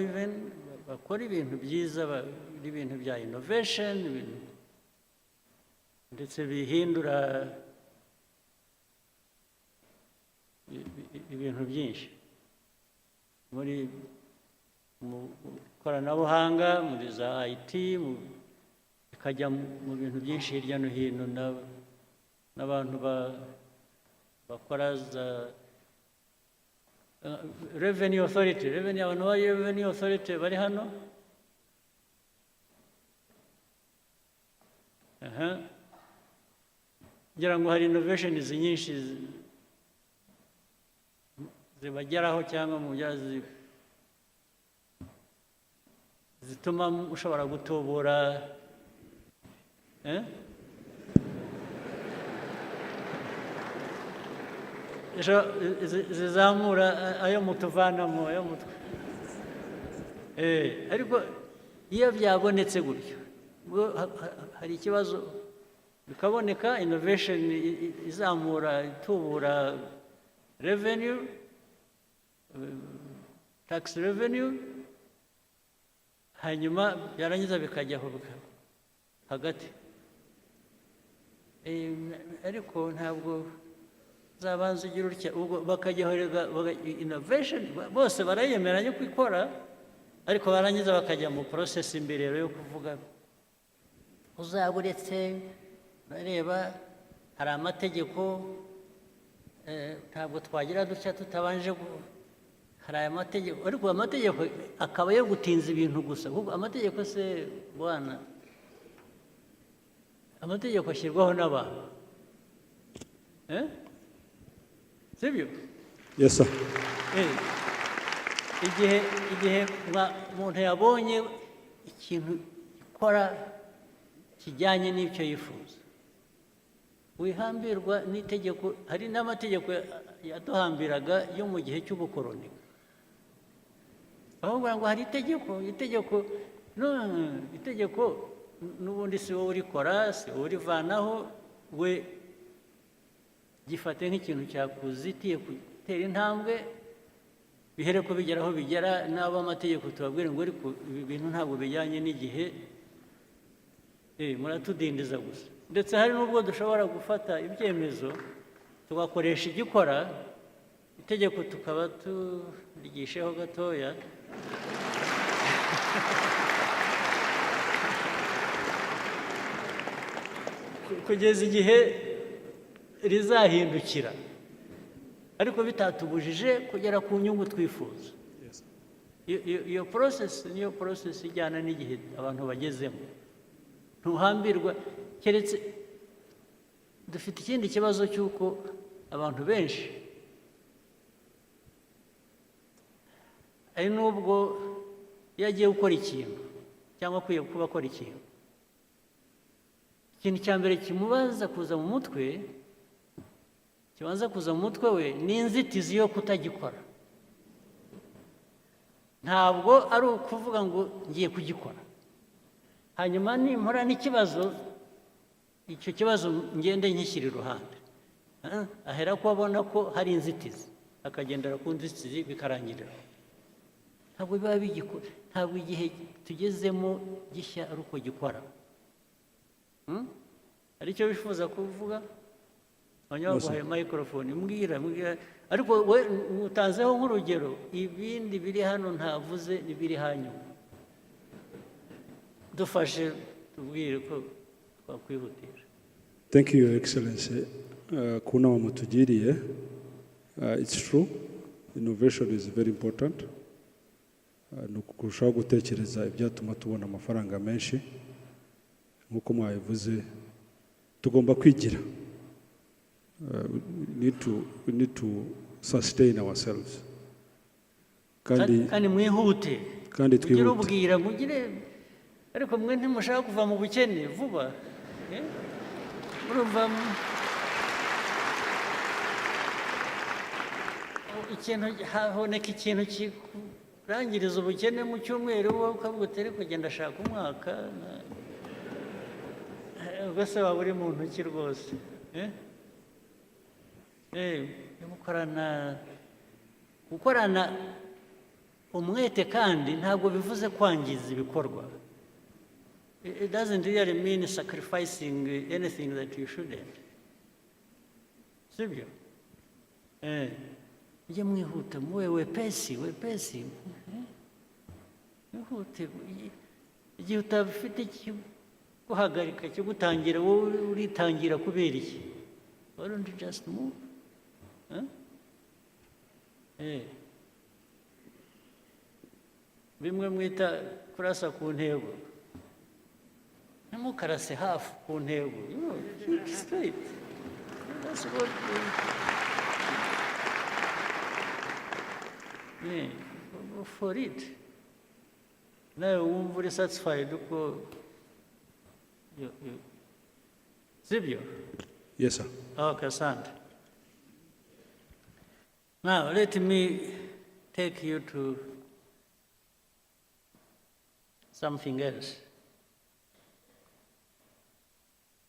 bakora ibintu byiza ibintu bya innovation ndetse bihindura ibintu byinshi mu ikoranabuhanga muri za IT bikajya mu bintu byinshi hirya no hino n'abantu bakora za revenue authority abantu ba revenue authority bari hano ngira ngo hari innovations nyinshi zibageraho cyangwa mu byazi zituma ushobora gutubura zizamura ayo mutuvanamo ayo mutwe ariko iyo byabonetse gutyo hari ikibazo bikaboneka innovation izamura itubura revenue tax revenue hanyuma byarangiza bikajyaho hagati ariko ntabwo zabanza ugira utya ubwo bakajyaho innovation bose barayemeranya ko ikora ariko barangiza bakajya mu process imbere yo kuvuga uzaburetse bareba hari amategeko ntabwo twagira dutya tutabanje hari aya mategeko ariko amategeko akaba yo gutinza ibintu gusa kuko amategeko se bwana amategeko ashyirwaho n'abantu sibyo yes sir igihe umuntu yabonye ikintu gikora kijyanye n'icyo yifuza wihambirwa n'itegeko hari n'amategeko yaduhambiraga yo mu gihe cy'ubukoroni ahubwo ngo hari itegeko n'ubundi si wowe urikora si wowe urivanaho we gifate nk'ikintu cyakuzitiye gutera intambwe bihere ko bigera aho bigera n'abo amategeko tubabwire ngo ariko ibi bintu ntabwo bijyanye n'igihe muratudindiza gusa ndetse hari n'ubwo dushobora gufata ibyemezo tugakoresha igikora itegeko tukaba turigisheho gatoya kugeza igihe rizahindukira ariko bitatubujije kugera ku nyungu twifuza. Iyo process niyo process ijyana n'igihe abantu bagezemo. Ntuhambirwa keretse dufite ikindi kibazo cy'uko abantu benshi ari n'ubwo yagiye gukora ikintu cyangwa akwiye kuba akora ikintu cya mbere kimubaza kuza mu mutwe kibanza kuza mu mutwe we ni inzitizi yo kutagikora. Ntabwo ari ukuvuga ngo ngiye kugikora hanyuma nimpora n'ikibazo icyo kibazo ngende nkishyira iruhande ahera ko abona ko hari inzitizi akagendera ku nzitizi bikarangirira. Ntabwo biba bigikora ntabwo igihe tugezemo gishya ari uko gikora. Hari icyo bifuza kuvuga abanyabaguhaye microphone mbwira ariko we utanzeho nk'urugero ibindi biri hano ntavuze n'ibiri hanyuma dufashe tubwire ko twakwihutisha. Thank you, Your Excellency. Kuna mutugiriye. It's true. Innovation is very important. Kurushaho gutekereza ibyatuma tubona amafaranga menshi nk'uko mwabivuze tugomba kwigira. We need to sustain ourselves. Kandi mwihute. Kandi twihute. Ubwira mugire ariko mwe ntimushaka kuva mu bukene vuba. Urumva ikintu haboneka ikintu kirangiriza ubukene mu cyumweru wowe ukavuga utere kugenda ashaka umwaka ubwose waba uri mu ntoki rwose. Gukorana umwete kandi ntabwo bivuze kwangiza ibikorwa. It doesn't really mean sacrificing anything that you shouldn't. Sibyo? Ujye mwihuta muwe wepesi. Mwihute. Igihe utabifite guhagarika cyo gutangira wowe uritangira kubera iki? Why don't you just move? Bimwe mwita kurasa ku ntego. Ntimukarase hafi ku ntego. Keep straight. That's what go for it. Nawe wumva uri satisfied uko sibyo? Yes, sir. Okay, asante. Now, let me take you to something else.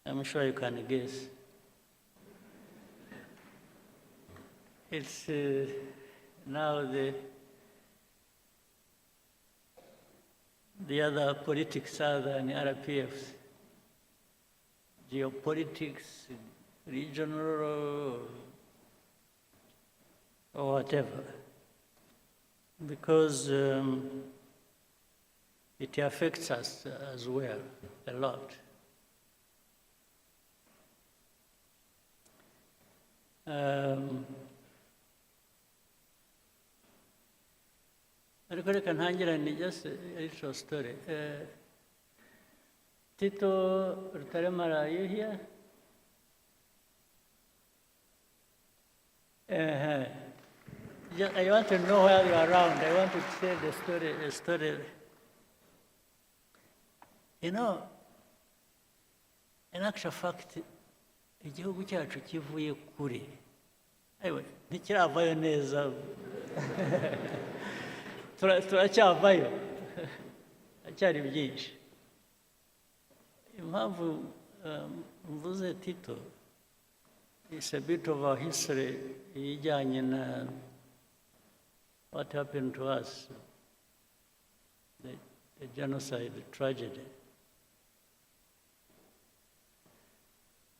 I'm sure you can guess. It's now the other politics other than RPFs. Geopolitics, regional, or whatever, because it affects us as well a lot. Ariko reka ntangirane just a little story. Tito Rutaremara, are you here? I want to know where you are around. I want to tell the story. You know, in actual fact, igihugu cyacu kivuye kure. Ayiwe, ntikiravayo neza. Turacyavayo. Acyari byinshi. Impamvu mvuze Tito, It's a bit of a history ijyanye na what happened to us, the genocide tragedy.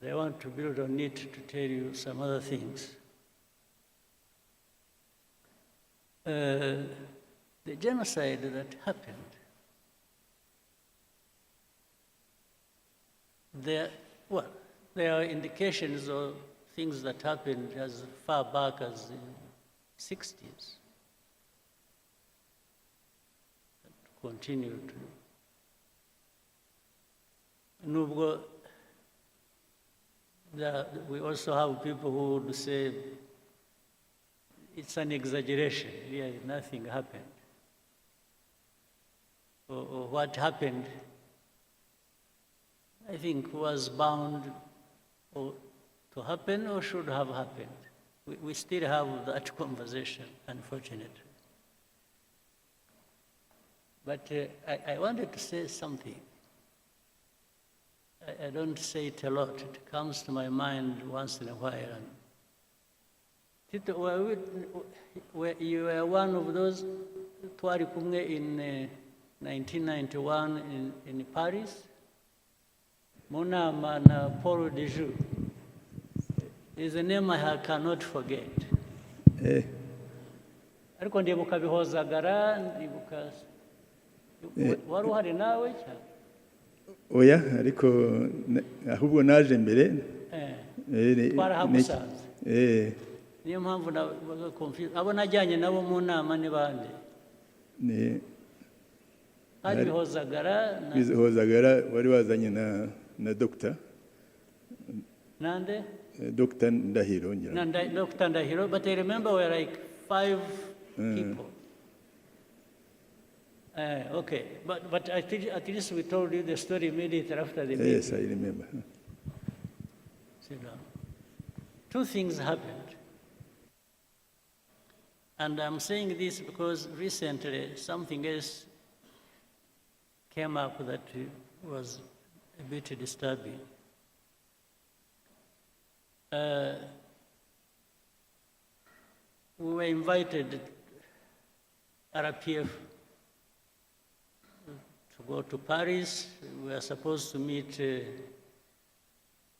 I want to build on it to tell you some other things. The genocide that happened, there are indications of things that happened as far back as the 60s. That continued. Nubwo, we also have people who would say it's an exaggeration, really nothing happened. Or what happened, I think, was bound to happen or should have happened. We still have that conversation, unfortunately. But I wanted to say something. I don't say it a lot. It comes to my mind once in a while. Tito, you were one of those twari kumwe in 1991 in Paris. Monama na Paul de Joux is a name I cannot forget. Ariko ndibuka bihozagara, ndibuka wari uhari nawe cyane. Oya, ariko ahubwo naje mbere. Twarahamusanze. Niyo mpamvu nabaga confused. Abo najyanye nabo mu nama ni bande? Hari bihozagara wari wazanye na doctor. Nande? Dr. Ndahiro. Dr. Ndahiro, but I remember we were like 5 people. Okay, but at least we told you the story immediately after the meeting. Yes, I remember. Sit down. 2 things happened. And I'm saying this because recently something else came up that was a bit disturbing. We were invited, RPF, to go to Paris. We were supposed to meet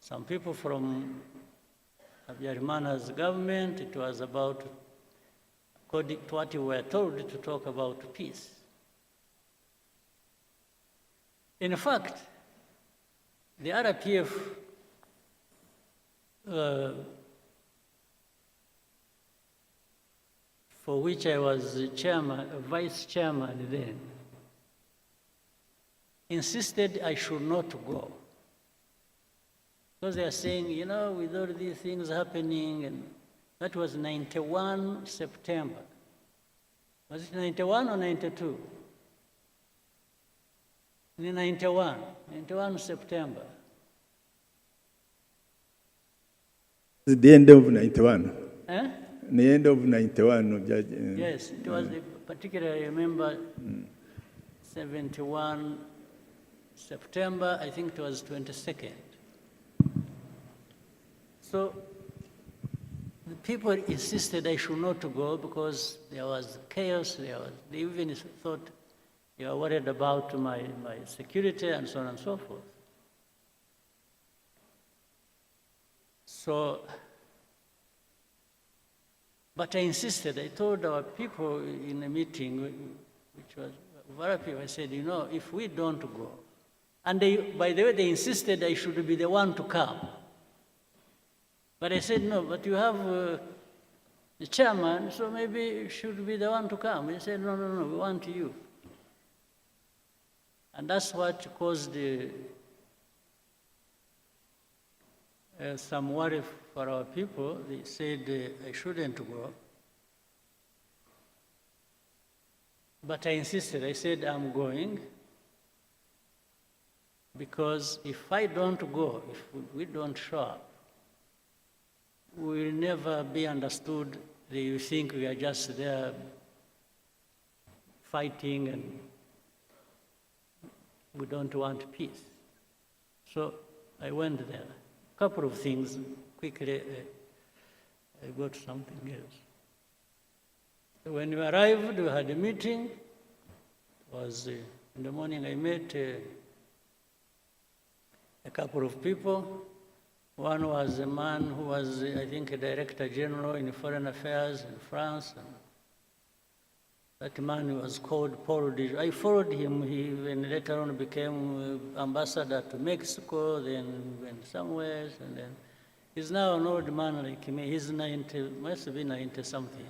some people from Habyarimana's government. It was about, according to what we were told, to talk about peace. In fact, the RPF for which I was chairman, vice chairman then, insisted I should not go. Because they are saying, you know, with all these things happening, and that was 91 September. Was it 91 or 92? 91 September. The end of 91. Eh? The end of 91. Yes, it was particularly, I remember, 71 September, I think it was 22nd. So the people insisted I should not go because there was chaos, they even thought they were worried about my security and so on and so forth. So, but I insisted. I told our people in a meeting, which was very people, I said, you know, if we don't go, and they, by the way, they insisted I should be the one to come. But I said, no, but you have the chairman, so maybe you should be the one to come. They said, no, we want you. And that's what caused some worry for our people. They said I shouldn't go. But I insisted. I said, I'm going. Because if I don't go, if we don't show up, we will never be understood that you think we are just there fighting and we don't want peace. So I went there. A couple of things quickly I got something else. So when we arrived, we had a meeting. It was in the morning. I met a couple of people. One was a man who was, I think, a Director General in Foreign Affairs in France. And that man was called Paul de. I followed him. He when later on became ambassador to Mexico, then went somewhere, and then he's now an old man like me. He's 90, must be 90 something,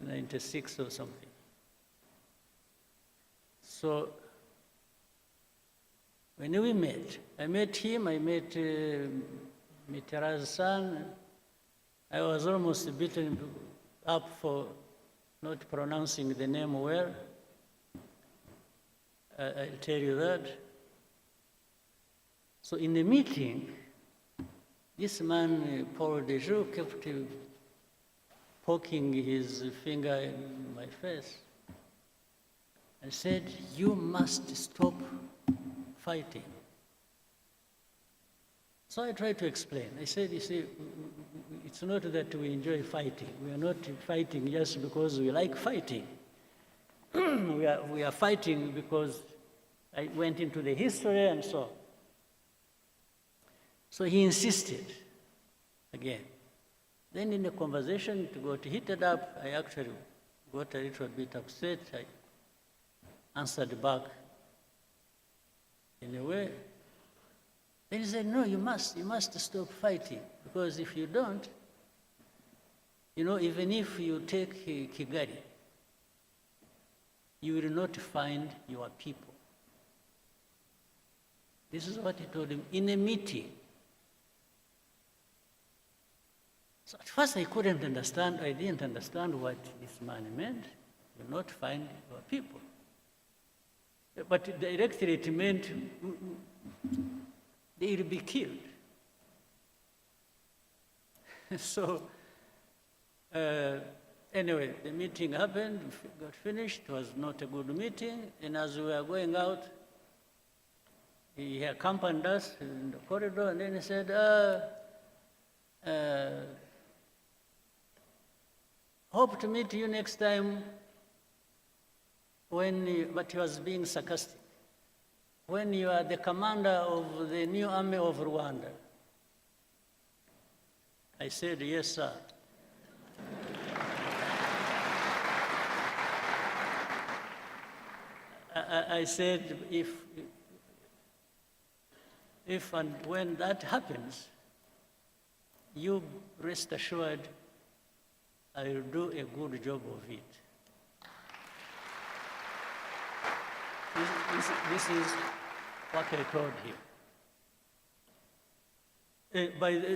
96 or something. So when we met, I met him, I met Mitterrand's son. I was almost beaten up for not pronouncing the name well. I'll tell you that. So in the meeting, this man, Paul de, kept poking his finger in my face and said, "You must stop fighting." So I tried to explain. I said, you see, it's not that we enjoy fighting. We are not fighting just because we like fighting. we are fighting because I went into the history and so on. So he insisted again. Then in the conversation, it got heated up. I actually got a little bit upset. I answered back in a way. Then he said, "No, you must stop fighting, because if you don't, even if you take Kigali, you will not find your people." This is what he told him in a meeting. So at first I couldn't understand, I didn't understand what this man meant, you will not find your people. But directly it meant they will be killed. So anyway, the meeting happened, got finished. It was not a good meeting. And as we were going out, he accompanied us in the corridor, and then he said, "Hope to meet you next time but he was being sarcastic, when you are the commander of the new army of Rwanda." I said, "Yes, sir." I said, if and when that happens, you rest assured I will do a good job of it. This is what I told him.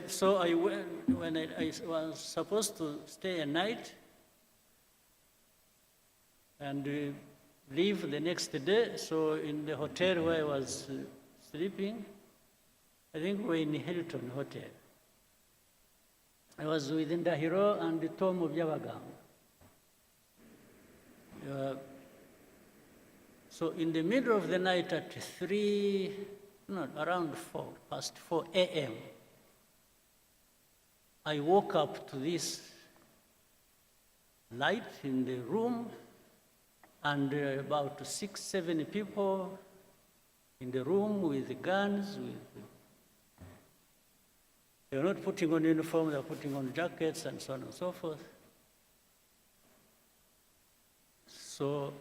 So I went, when I was supposed to stay a night and leave the next day, so in the hotel where I was sleeping, I think we were in Hilton Hotel. I was with Ndahiro and Tom Byabagamba. So in the middle of the night at around 4 a.m., I woke up to this light in the room, and about 6, 7 people in the room with guns. They were not putting on uniform, they were putting on jackets and so on and so forth. So,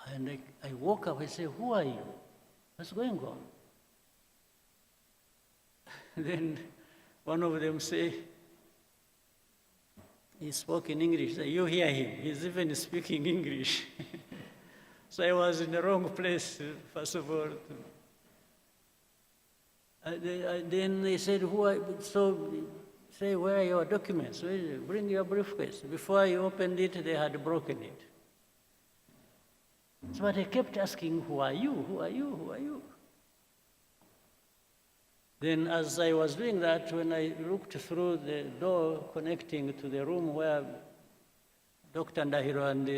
and I woke up, I said, "Who are you? What's going on?" Then one of them said, he spoke in English. You hear him, he's even speaking English. So I was in the wrong place, first of all. Then they said, "Who are you?" So say, "Where are your documents? Bring your briefcase." Before I opened it, they had broken it. So but I kept asking, "Who are you? Who are you? Who are you?" Then as I was doing that, when I looked through the door connecting to the room where Dr. Ndahiro and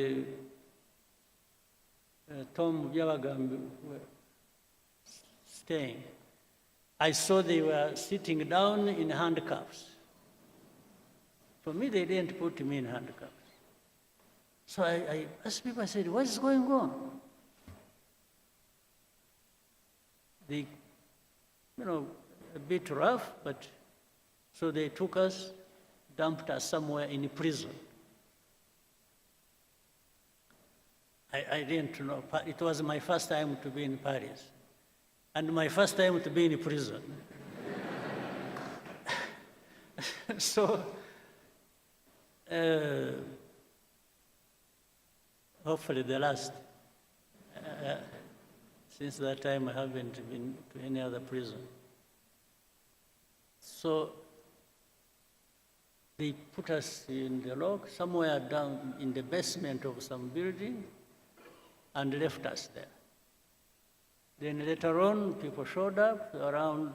Tom Byabagamba were staying, I saw they were sitting down in handcuffs. For me, they didn't put me in handcuffs. So I asked people, I said, what is going on? They, a bit rough, but so they took us, dumped us somewhere in prison. I didn't know. It was my first time to be in Paris, and my first time to be in prison. So, hopefully the last. Since that time, I haven't been to any other prison. So they put us in the lock, somewhere down in the basement of some building, and left us there. Then later on, people showed up around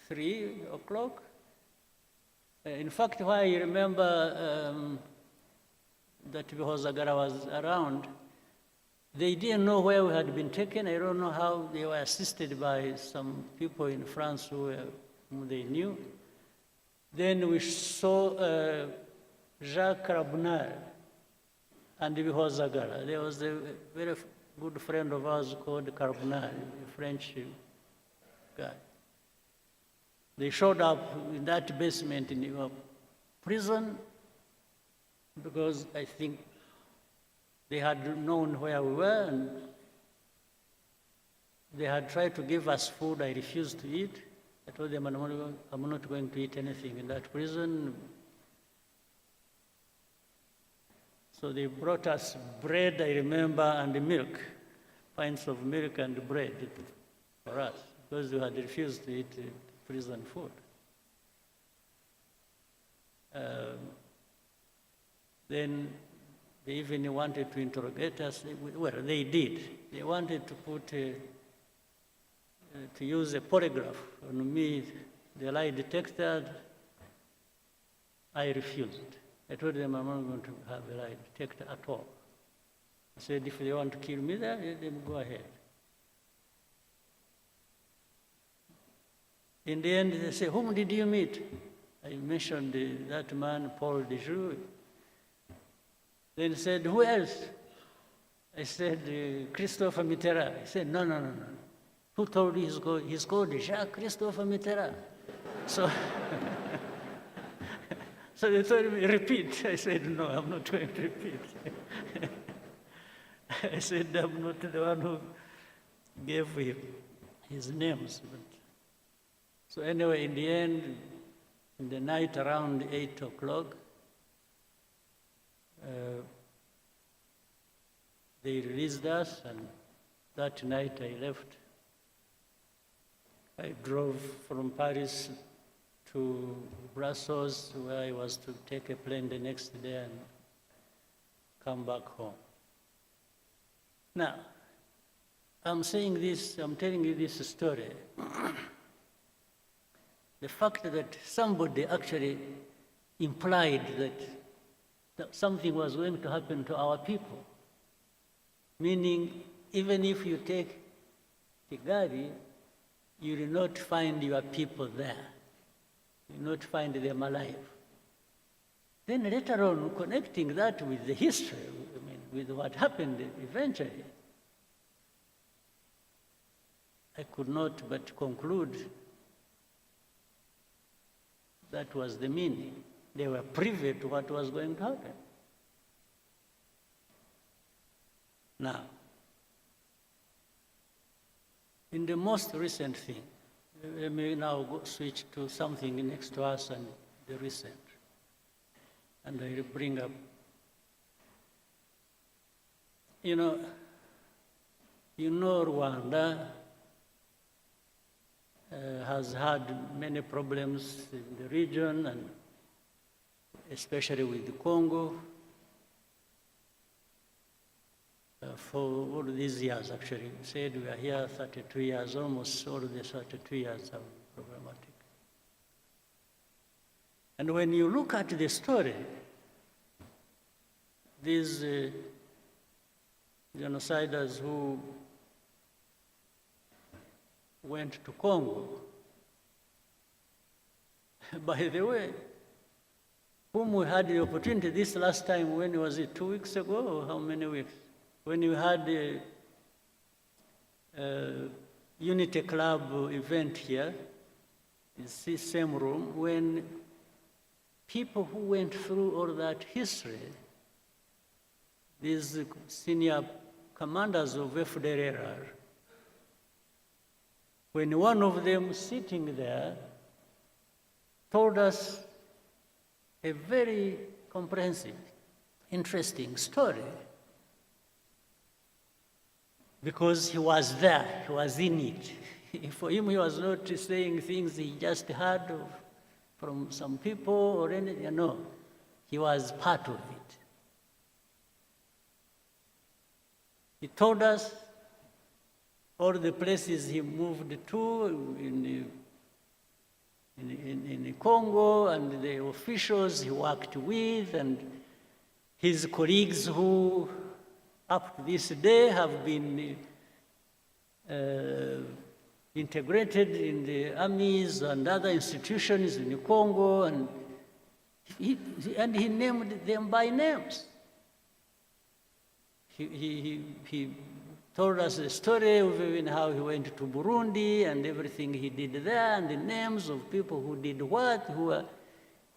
3 o'clock. In fact, why I remember that Yavugiye was around, they didn't know where we had been taken. I don't know how. They were assisted by some people in France whom they knew. Then we saw Jacques Carbonell and Yavugiye. There was a very good friend of ours called Carbonell, a French guy. They showed up in that basement in our prison because I think they had known where we were, and they had tried to give us food. I refused to eat. I told them I'm not going to eat anything in that prison. So they brought us bread, I remember, and milk, pints of milk and bread for us, because we had refused to eat prison food. Then they even wanted to interrogate us. Well, they did. They wanted to to use a polygraph on me, the lie detector. I refused. I told them I'm not going to have a lie detector at all. I said, if they want to kill me there, let them go ahead. In the end, they say, whom did you meet? I mentioned that man, Paul Dejoux. Then said, who else? I said, Christopher Mitterrand. He said, no. Who told you he's called Jacques Christopher Mitterrand? So, so they told me, repeat. I said, no, I'm not going to repeat. I said, I'm not the one who gave him his names. But. So anyway, in the end, in the night around 8 o'clock, they released us, and that night I left. I drove from Paris to Brussels, where I was to take a plane the next day and come back home. Now, I'm saying this, I'm telling you this story. The fact that somebody actually implied that something was going to happen to our people, meaning even if you take Kigali, you will not find your people there. You will not find them alive. Then later on, connecting that with the history, with what happened eventually, I could not but conclude that was the meaning. They were privy to what was going to happen. Now, in the most recent thing, let me now switch to something next to us and the recent. And I will bring up, you know Rwanda has had many problems in the region, and especially with the Congo, for all these years, actually. We said we are here 32 years, almost all the 32 years are problematic. And when you look at the story, these genociders who went to Congo. By the way, whom we had the opportunity this last time, when was it, 2 weeks ago, or how many weeks? When we had the Unity Club event here, in this same room, when people who went through all that history, these senior commanders of FDLR, when one of them sitting there told us a very comprehensive, interesting story, because he was there, he was in it. For him, he was not saying things he just heard from some people or anything, no. He was part of it. He told us all the places he moved to in Congo, and the officials he worked with, and his colleagues who up to this day have been integrated in the armies and other institutions in Congo, and he named them by names. He told us the story of even how he went to Burundi and everything he did there, and the names of people who did what, who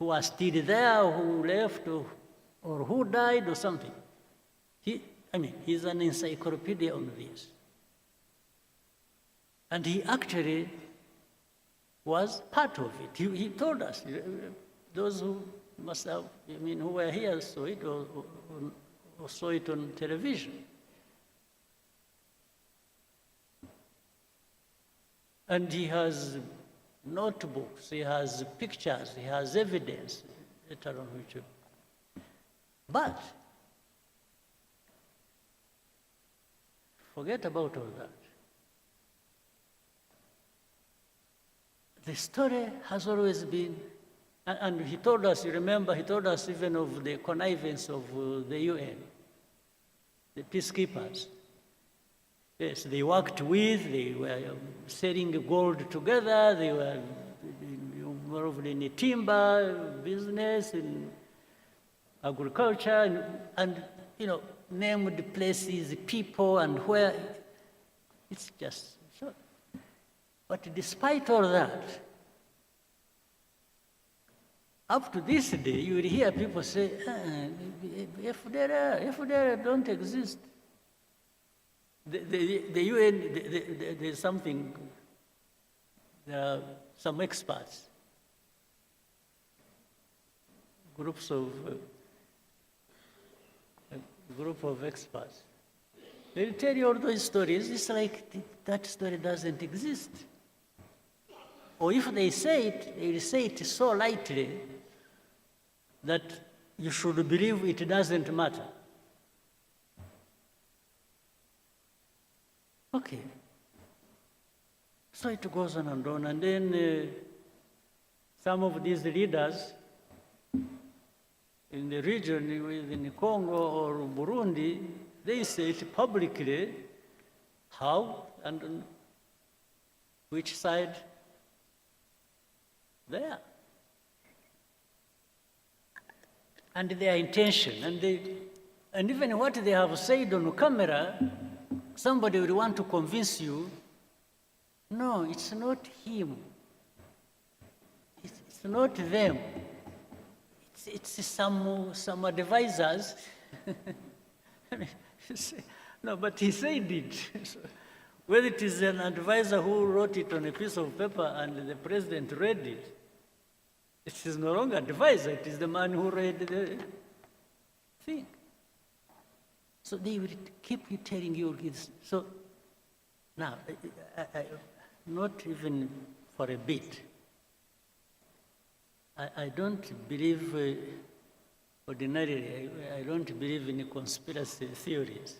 are still there, who left, or who died, or something. He's an encyclopedia on this. And he actually was part of it. He told us, those who must have, who were here saw it, or saw it on television. And he has notebooks, he has pictures, he has evidence, later on which. But forget about all that. The story has always been, and he told us, you remember, he told us even of the connivance of the UN, the peacekeepers. Yes, they worked with, they were selling gold together, they were involved in the timber business, in agriculture, and named places, people, and where. It's just so. But despite all that, up to this day, you will hear people say, FDLR don't exist. The UN, there's something, there are some experts, group of experts. They'll tell you all those stories. It's like that story doesn't exist. Or if they say it, they'll say it so lightly that you should believe it doesn't matter. Okay. So it goes on, and then some of these leaders in the region, in Congo or Burundi, they say it publicly how and on which side they are. And their intention, and even what they have said on camera, somebody will want to convince you, no, it's not him. It's not them. It's some advisors. No, but he said it. Whether it is an advisor who wrote it on a piece of paper and the president read it, it is no longer advisor, it is the man who read the thing. So they will keep telling you this. So now, not even for a bit, I don't believe, ordinarily, I don't believe in conspiracy theories.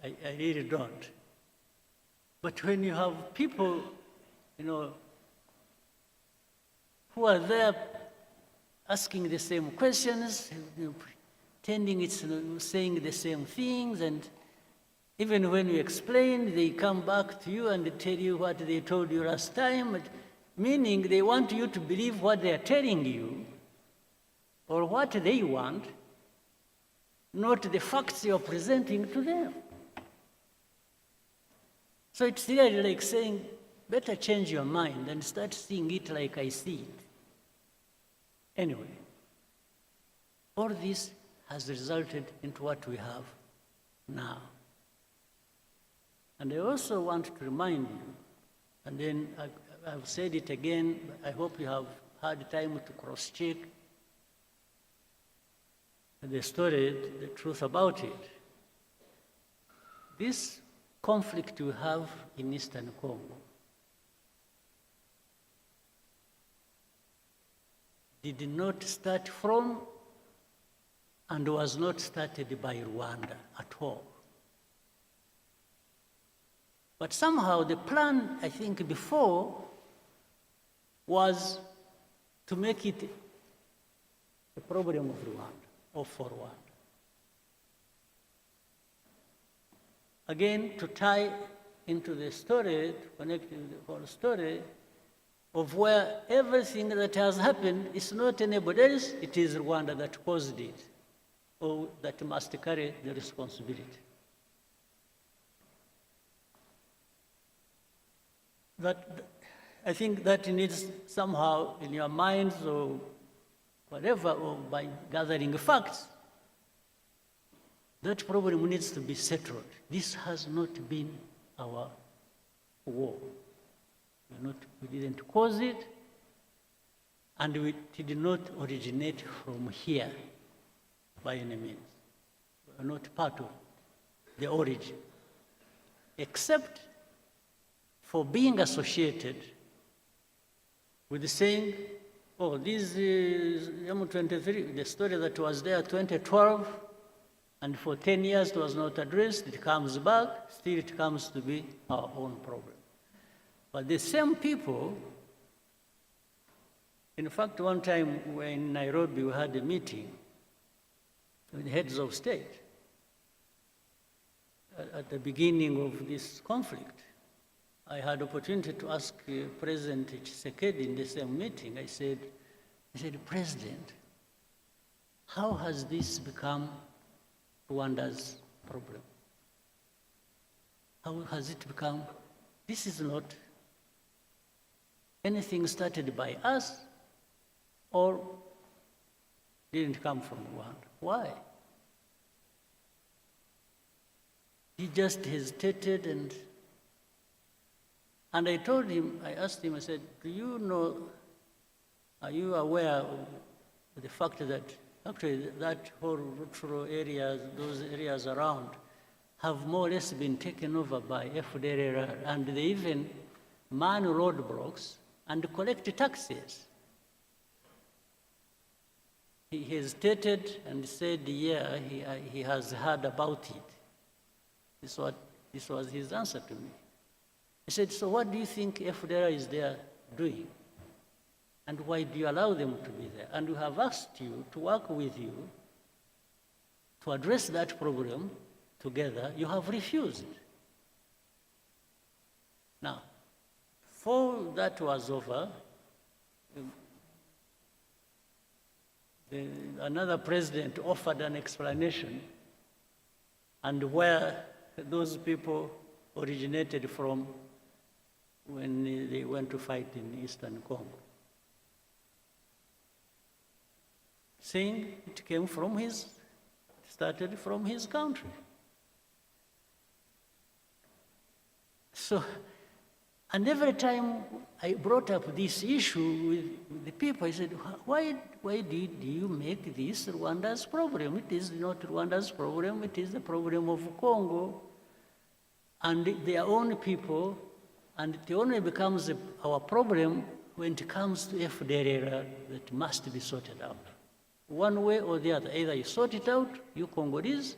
I really don't. But when you have people, who are there asking the same questions, pretending it's saying the same things, and Even when you explain, they come back to you and they tell you what they told you last time, meaning they want you to believe what they are telling you or what they want, not the facts you are presenting to them. So it's really like saying, better change your mind and start seeing it like I see it. Anyway, all this has resulted into what we have now. And I also want to remind you, and then I've said it again, I hope you have had time to cross-check the story, the truth about it. This conflict we have in Eastern Congo did not start from and was not started by Rwanda at all. But somehow the plan, I think, before was to make it a problem of Rwanda or for Rwanda. Again, to tie into the story, to connect with the whole story of where everything that has happened is not anybody else, it is Rwanda that caused it, or that must carry the responsibility. I think that needs somehow in your minds or whatever, or by gathering facts, that problem needs to be settled. This has not been our war. We didn't cause it, and it did not originate from here by any means. We are not part of the origin, except for being associated with the saying, oh, this is M23, the story that was there 2012, and for 10 years it was not addressed, it comes back, still it comes to be our own problem. But the same people, in fact, one time we were in Nairobi, we had a meeting with heads of state at the beginning of this conflict. I had opportunity to ask President Tshisekedi in the same meeting. I said, President, how has this become Rwanda's problem? How has it become? This is not anything started by us or didn't come from Rwanda. Why? He just hesitated and I told him, I asked him, I said, do you know, are you aware of the fact that actually that whole rural areas, those areas around, have more or less been taken over by FDLR, and they even man roadblocks and collect taxes? He hesitated and said, yeah, he has heard about it. This was his answer to me. He said, so what do you think FDLR is there doing? And why do you allow them to be there? And we have asked you to work with you to address that problem together. You have refused. Now, before that was over, another president offered an explanation and where those people originated from when they went to fight in Eastern Congo, saying it came from started from his country. So, and every time I brought up this issue with the people, I said, why do you make this Rwanda's problem? It is not Rwanda's problem, it is the problem of Congo and their own people, and it only becomes our problem when it comes to FDLR that must be sorted out. One way or the other, either you sort it out, you Congolese,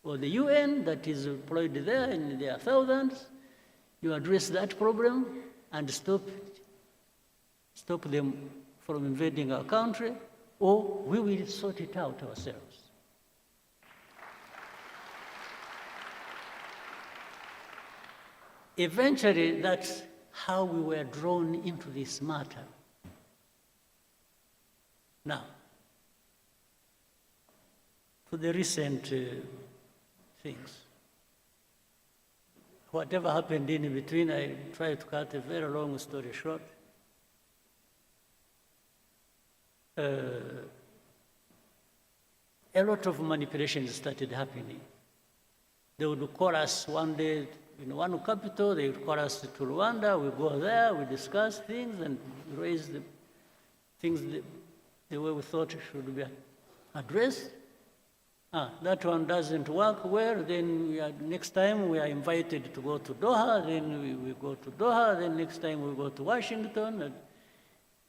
or the UN that is employed there, and there are thousands, you address that problem and stop them from invading our country, or we will sort it out ourselves. eventually, that's how we were drawn into this matter. Now, to the recent things. Whatever happened in between, I try to cut a very long story short. A lot of manipulations started happening. They would call us one day in one capital, they would call us to Rwanda, we go there, we discuss things and raise the things the way we thought should be addressed. That one doesn't work well, then next time we are invited to go to Doha, then we go to Doha, then next time we go to Washington. And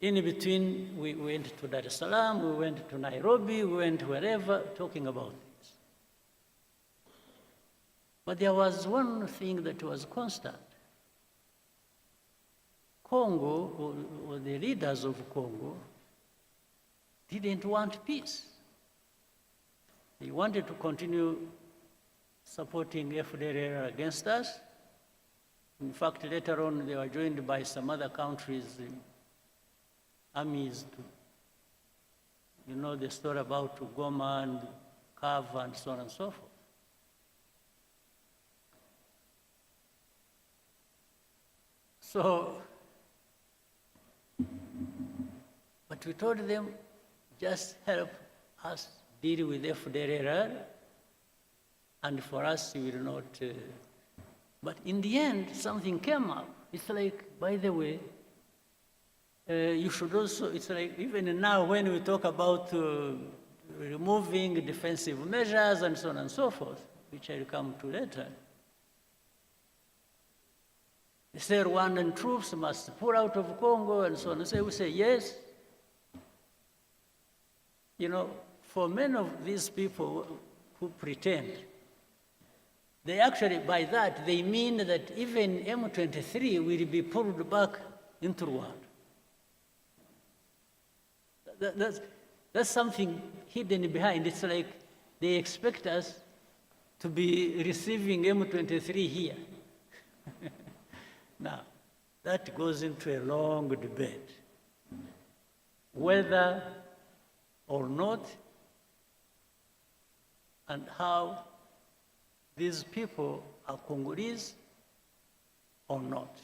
in between, we went to Dar es Salaam, we went to Nairobi, we went wherever, talking about this. But there was one thing that was constant. Congo, or the leaders of Congo, didn't want peace. They wanted to continue supporting FDLR against us. In fact, later on, they were joined by some other countries' armies. You know the story about Goma and Kava and so on and so forth. So, but we told them, just help us deal with FDLR, and for us, we will not. But in the end, something came up. It's like, by the way, you should also, it's like, even now when we talk about removing defensive measures and so on and so forth, which I'll come to later, they say Rwandan troops must pull out of Congo and so on. And so we say, yes. You know, for many of these people who pretend, they actually, by that, they mean that even M23 will be pulled back into Rwanda. That's something hidden behind. It's like they expect us to be receiving M23 here. Now, that goes into a long debate. Whether or not, and how these people are Congolese or not.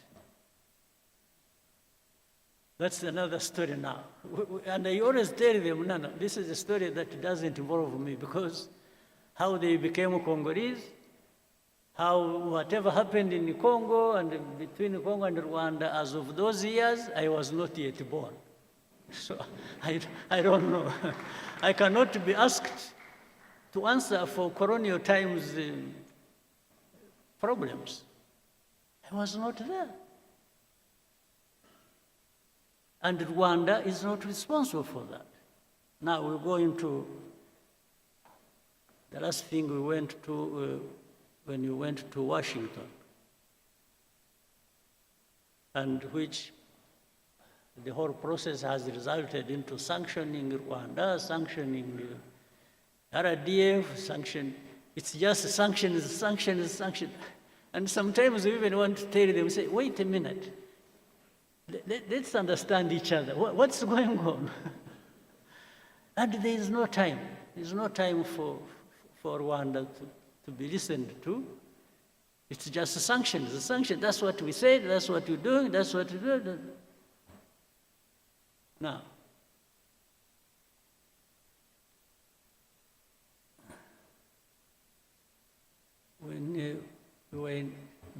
That's another story now. And I always tell them, no, this is a story that doesn't involve me, because how they became Congolese, how whatever happened in Congo and between Congo and Rwanda, as of those years, I was not yet born. So I don't know. I cannot be asked to answer for colonial times problems. I was not there. And Rwanda is not responsible for that. Now we'll go into the last thing we went to when you went to Washington, and which the whole process has resulted into sanctioning Rwanda, sanctioning RDF, sanction. It's just sanctions, sanctions, sanctions. And sometimes we even want to tell them, say, wait a minute. Let's understand each other. What's going on? And there is no time. There's no time for Rwanda to be listened to. It's just sanctions. The sanctions, that's what we said, that's what we're doing, that's what we're doing. Now,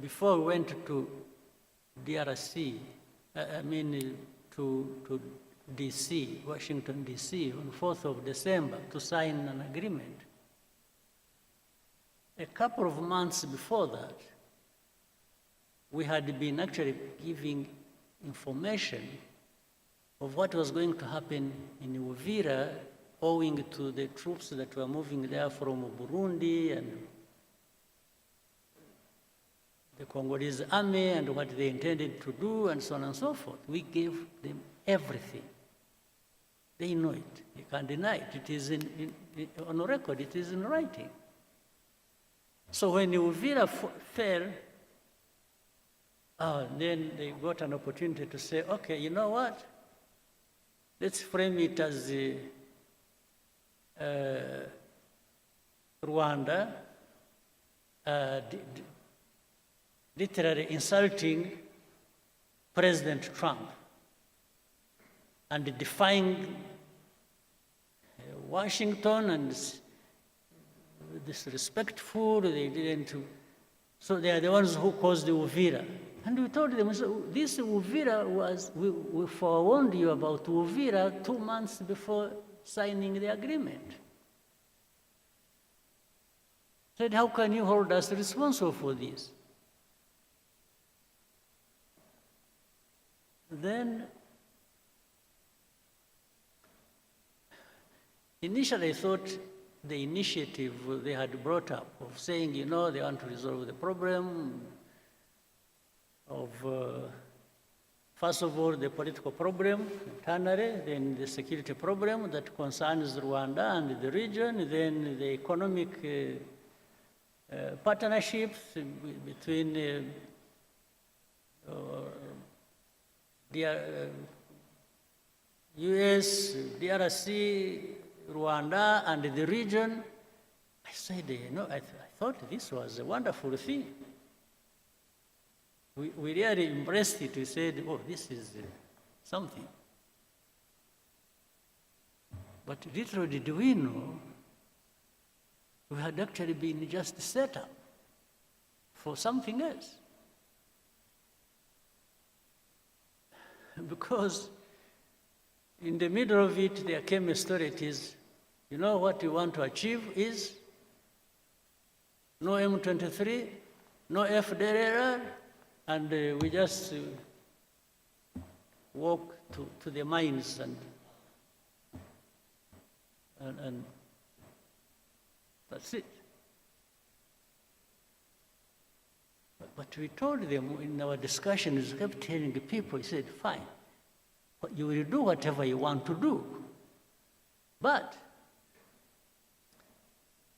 before we went to DRC, to DC, Washington, DC, on 4th of December to sign an agreement. A couple of months before that, we had been actually giving information of what was going to happen in Uvira, owing to the troops that were moving there from Burundi and the Congolese army and what they intended to do and so on and so forth. We gave them everything. They know it. They can't deny it. It is on record. It is in writing. So when Uvira fell, Then they got an opportunity to say, okay, you know what? Let's frame it as Rwanda literally insulting President Trump and defying Washington and disrespectful. They didn't. So they are the ones who caused the Uvira. And we told them, so this Uvira was, we forewarned you about Uvira 2 months before signing the agreement. Said, how can you hold us responsible for this? Then, initially I thought the initiative they had brought up of saying, you know, they want to resolve the problem of, first of all, the political problem internally, then the security problem that concerns Rwanda and the region, then the economic partnerships between the US, DRC, Rwanda, and the region. I said, you know, I thought this was a wonderful thing. We really embraced it. We said, oh, this is something. But little did we know, we had actually been just set up for something else. Because in the middle of it, there came a story. It is, you know what we want to achieve is no M23, no FDLR, and we just walk to the mines and that's it. But we told them in our discussions, we kept telling the people, we said, fine, you will do whatever you want to do. But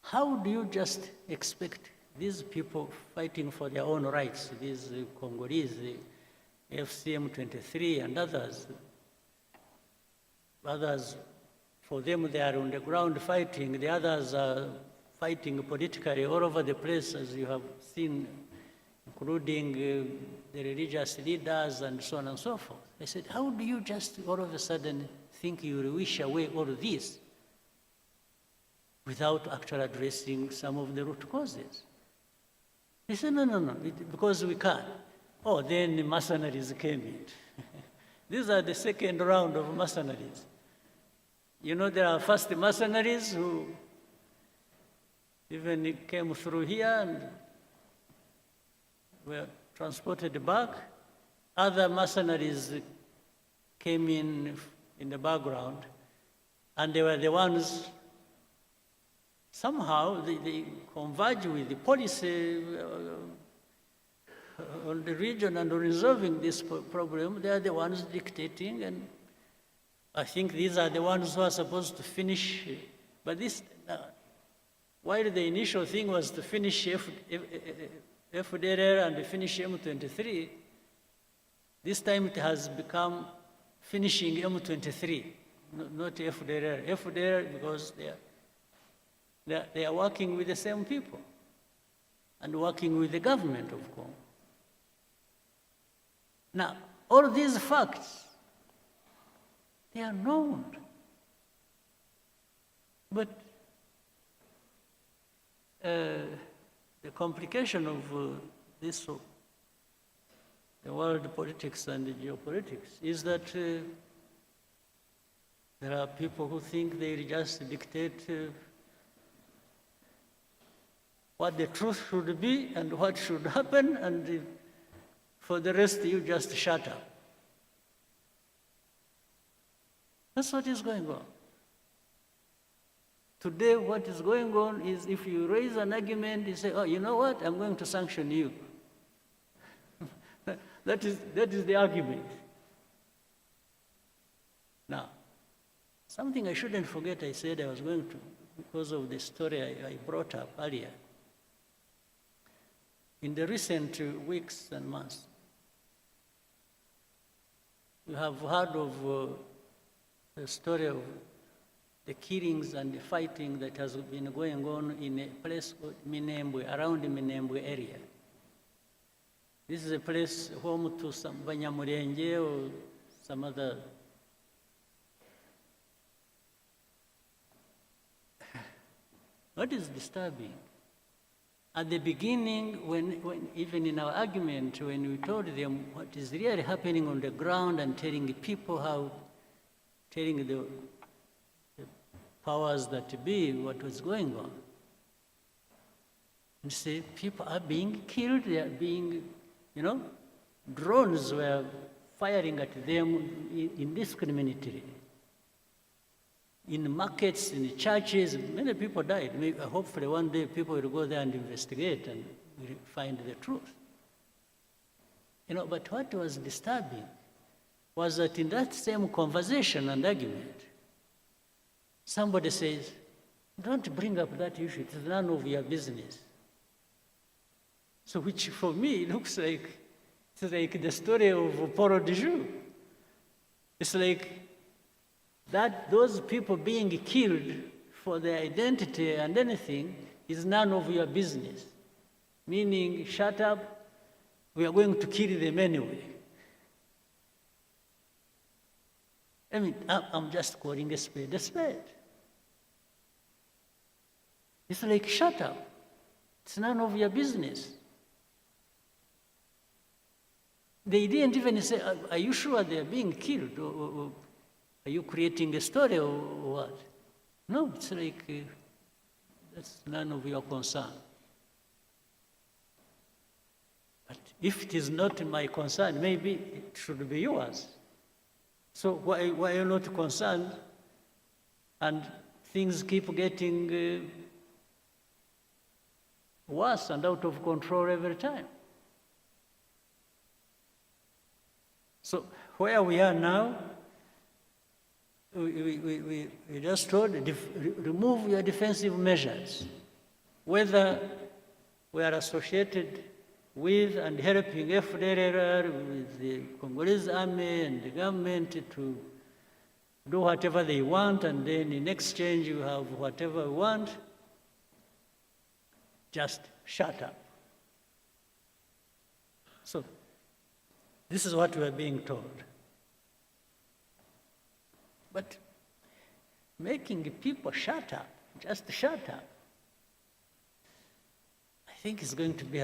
how do you just expect these people fighting for their own rights, these Congolese, the FCM23 and others, for them they are on the ground fighting, the others are fighting politically all over the place, as you have seen, including the religious leaders and so on and so forth. I said, how do you just all of a sudden think you will wish away all of this without actually addressing some of the root causes? They said, no, because we can't. Oh, then the mercenaries came in. These are the second round of mercenaries. You know, there are first mercenaries who even came through here and were transported back. Other mercenaries came in the background, and they were the ones, somehow they converge with the policy on the region and on resolving this problem. They are the ones dictating, and I think these are the ones who are supposed to finish. But this, while the initial thing was to finish FDLR and finish M23, this time it has become finishing M23, not FDLR. FDLR because they are working with the same people and working with the government of Congo. Now, all these facts, they are known. But the complication of this, the world politics and the geopolitics, is that there are people who think they just dictate what the truth should be and what should happen, and for the rest you just shut up. That's what is going on. Today, what is going on is if you raise an argument, you say, oh, you know what, I'm going to sanction you. that is the argument. Now, something I shouldn't forget, I said I was going to, because of the story I brought up earlier. In the recent weeks and months, You have heard of the story of the killings and the fighting that has been going on in a place called Minembwe, around the Minembwe area. This is a place home to some Banyamulenge or some other. What is disturbing? At the beginning, when even in our argument, when we told them what is really happening on the ground and telling people how, telling the powers that be what was going on, and say people are being killed, they are being, drones were firing at them indiscriminately. In markets, in churches, many people died. Maybe, hopefully one day people will go there and investigate and will find the truth. But what was disturbing was that in that same conversation and argument, somebody says, don't bring up that issue, it is none of your business. So which for me looks like, it's like the story of Paul de Joux. It's like, that those people being killed for their identity and anything is none of your business. Meaning, shut up, we are going to kill them anyway. I mean, I'm just calling a spade a spade. It's like, shut up, it's none of your business. They didn't even say, are you sure they're being killed? Or are you creating a story or what? No, it's like, that's none of your concern. But if it is not my concern, maybe it should be yours. So why are you not concerned? And things keep getting worse and out of control every time. So where we are now, we just told, remove your defensive measures. Whether we are associated with and helping FDLR, with the Congolese army and the government to do whatever they want, and then in exchange you have whatever you want, just shut up. So this is what we are being told. But making people shut up, just shut up, I think is going to be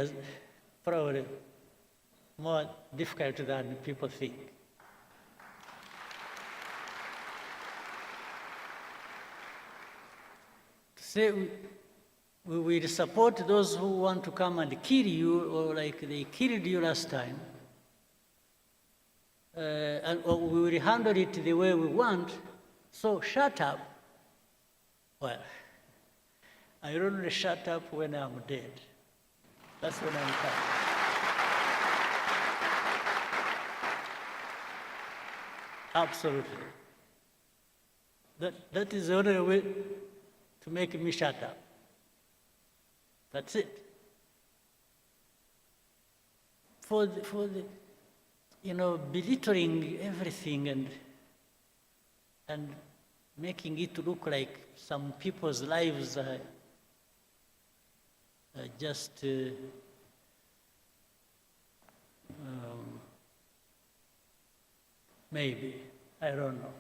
probably more difficult than people think. To say we will support those who want to come and kill you, or like they killed you last time, or we will handle it the way we want, so shut up. Well, I only shut up when I'm dead. That's when I'm coming. Absolutely. That is the only way to make me shut up. That's it. For the belittling everything and making it look like some people's lives are just maybe, I don't know.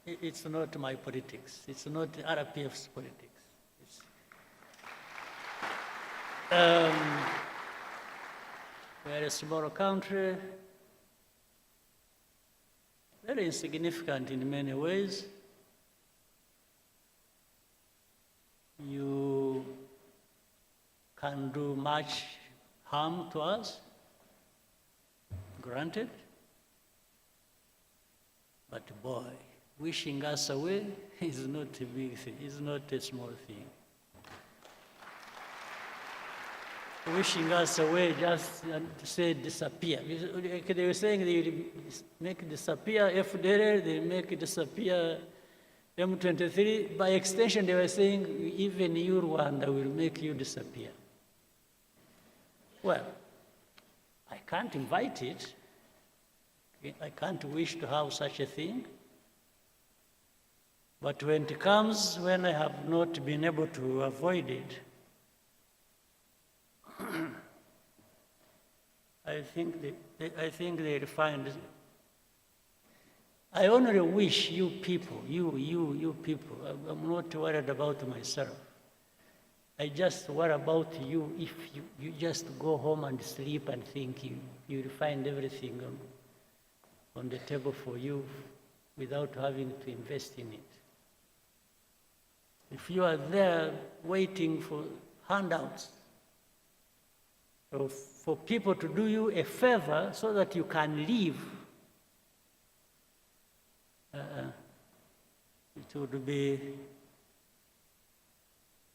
It's not my politics. It's not RPF's politics. We're a small country, very insignificant in many ways. You can do much harm to us, granted, but boy, wishing us away is not a big thing, it's not a small thing. Wishing us away just to say disappear. They were saying they will make disappear FDLR, they make disappear M23. By extension, they were saying even you, Rwanda, will make you disappear. Well, I can't invite it. I can't wish to have such a thing. But when it comes, when I have not been able to avoid it, I think they'll find. I only wish you people, you people, I'm not worried about myself. I just worry about you if you just go home and sleep and think you'll find everything on the table for you without having to invest in it. If you are there waiting for handouts, or for people to do you a favor so that you can live, it would be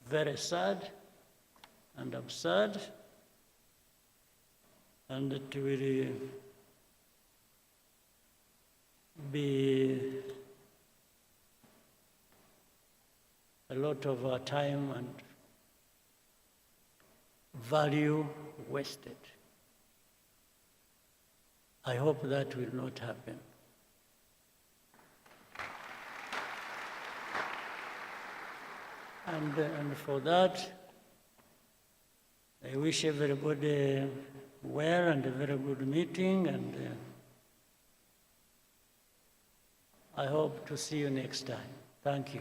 very sad and absurd, and it will be a lot of our time and value wasted. I hope that will not happen. And for that, I wish everybody well and a very good meeting, and I hope to see you next time. Thank you.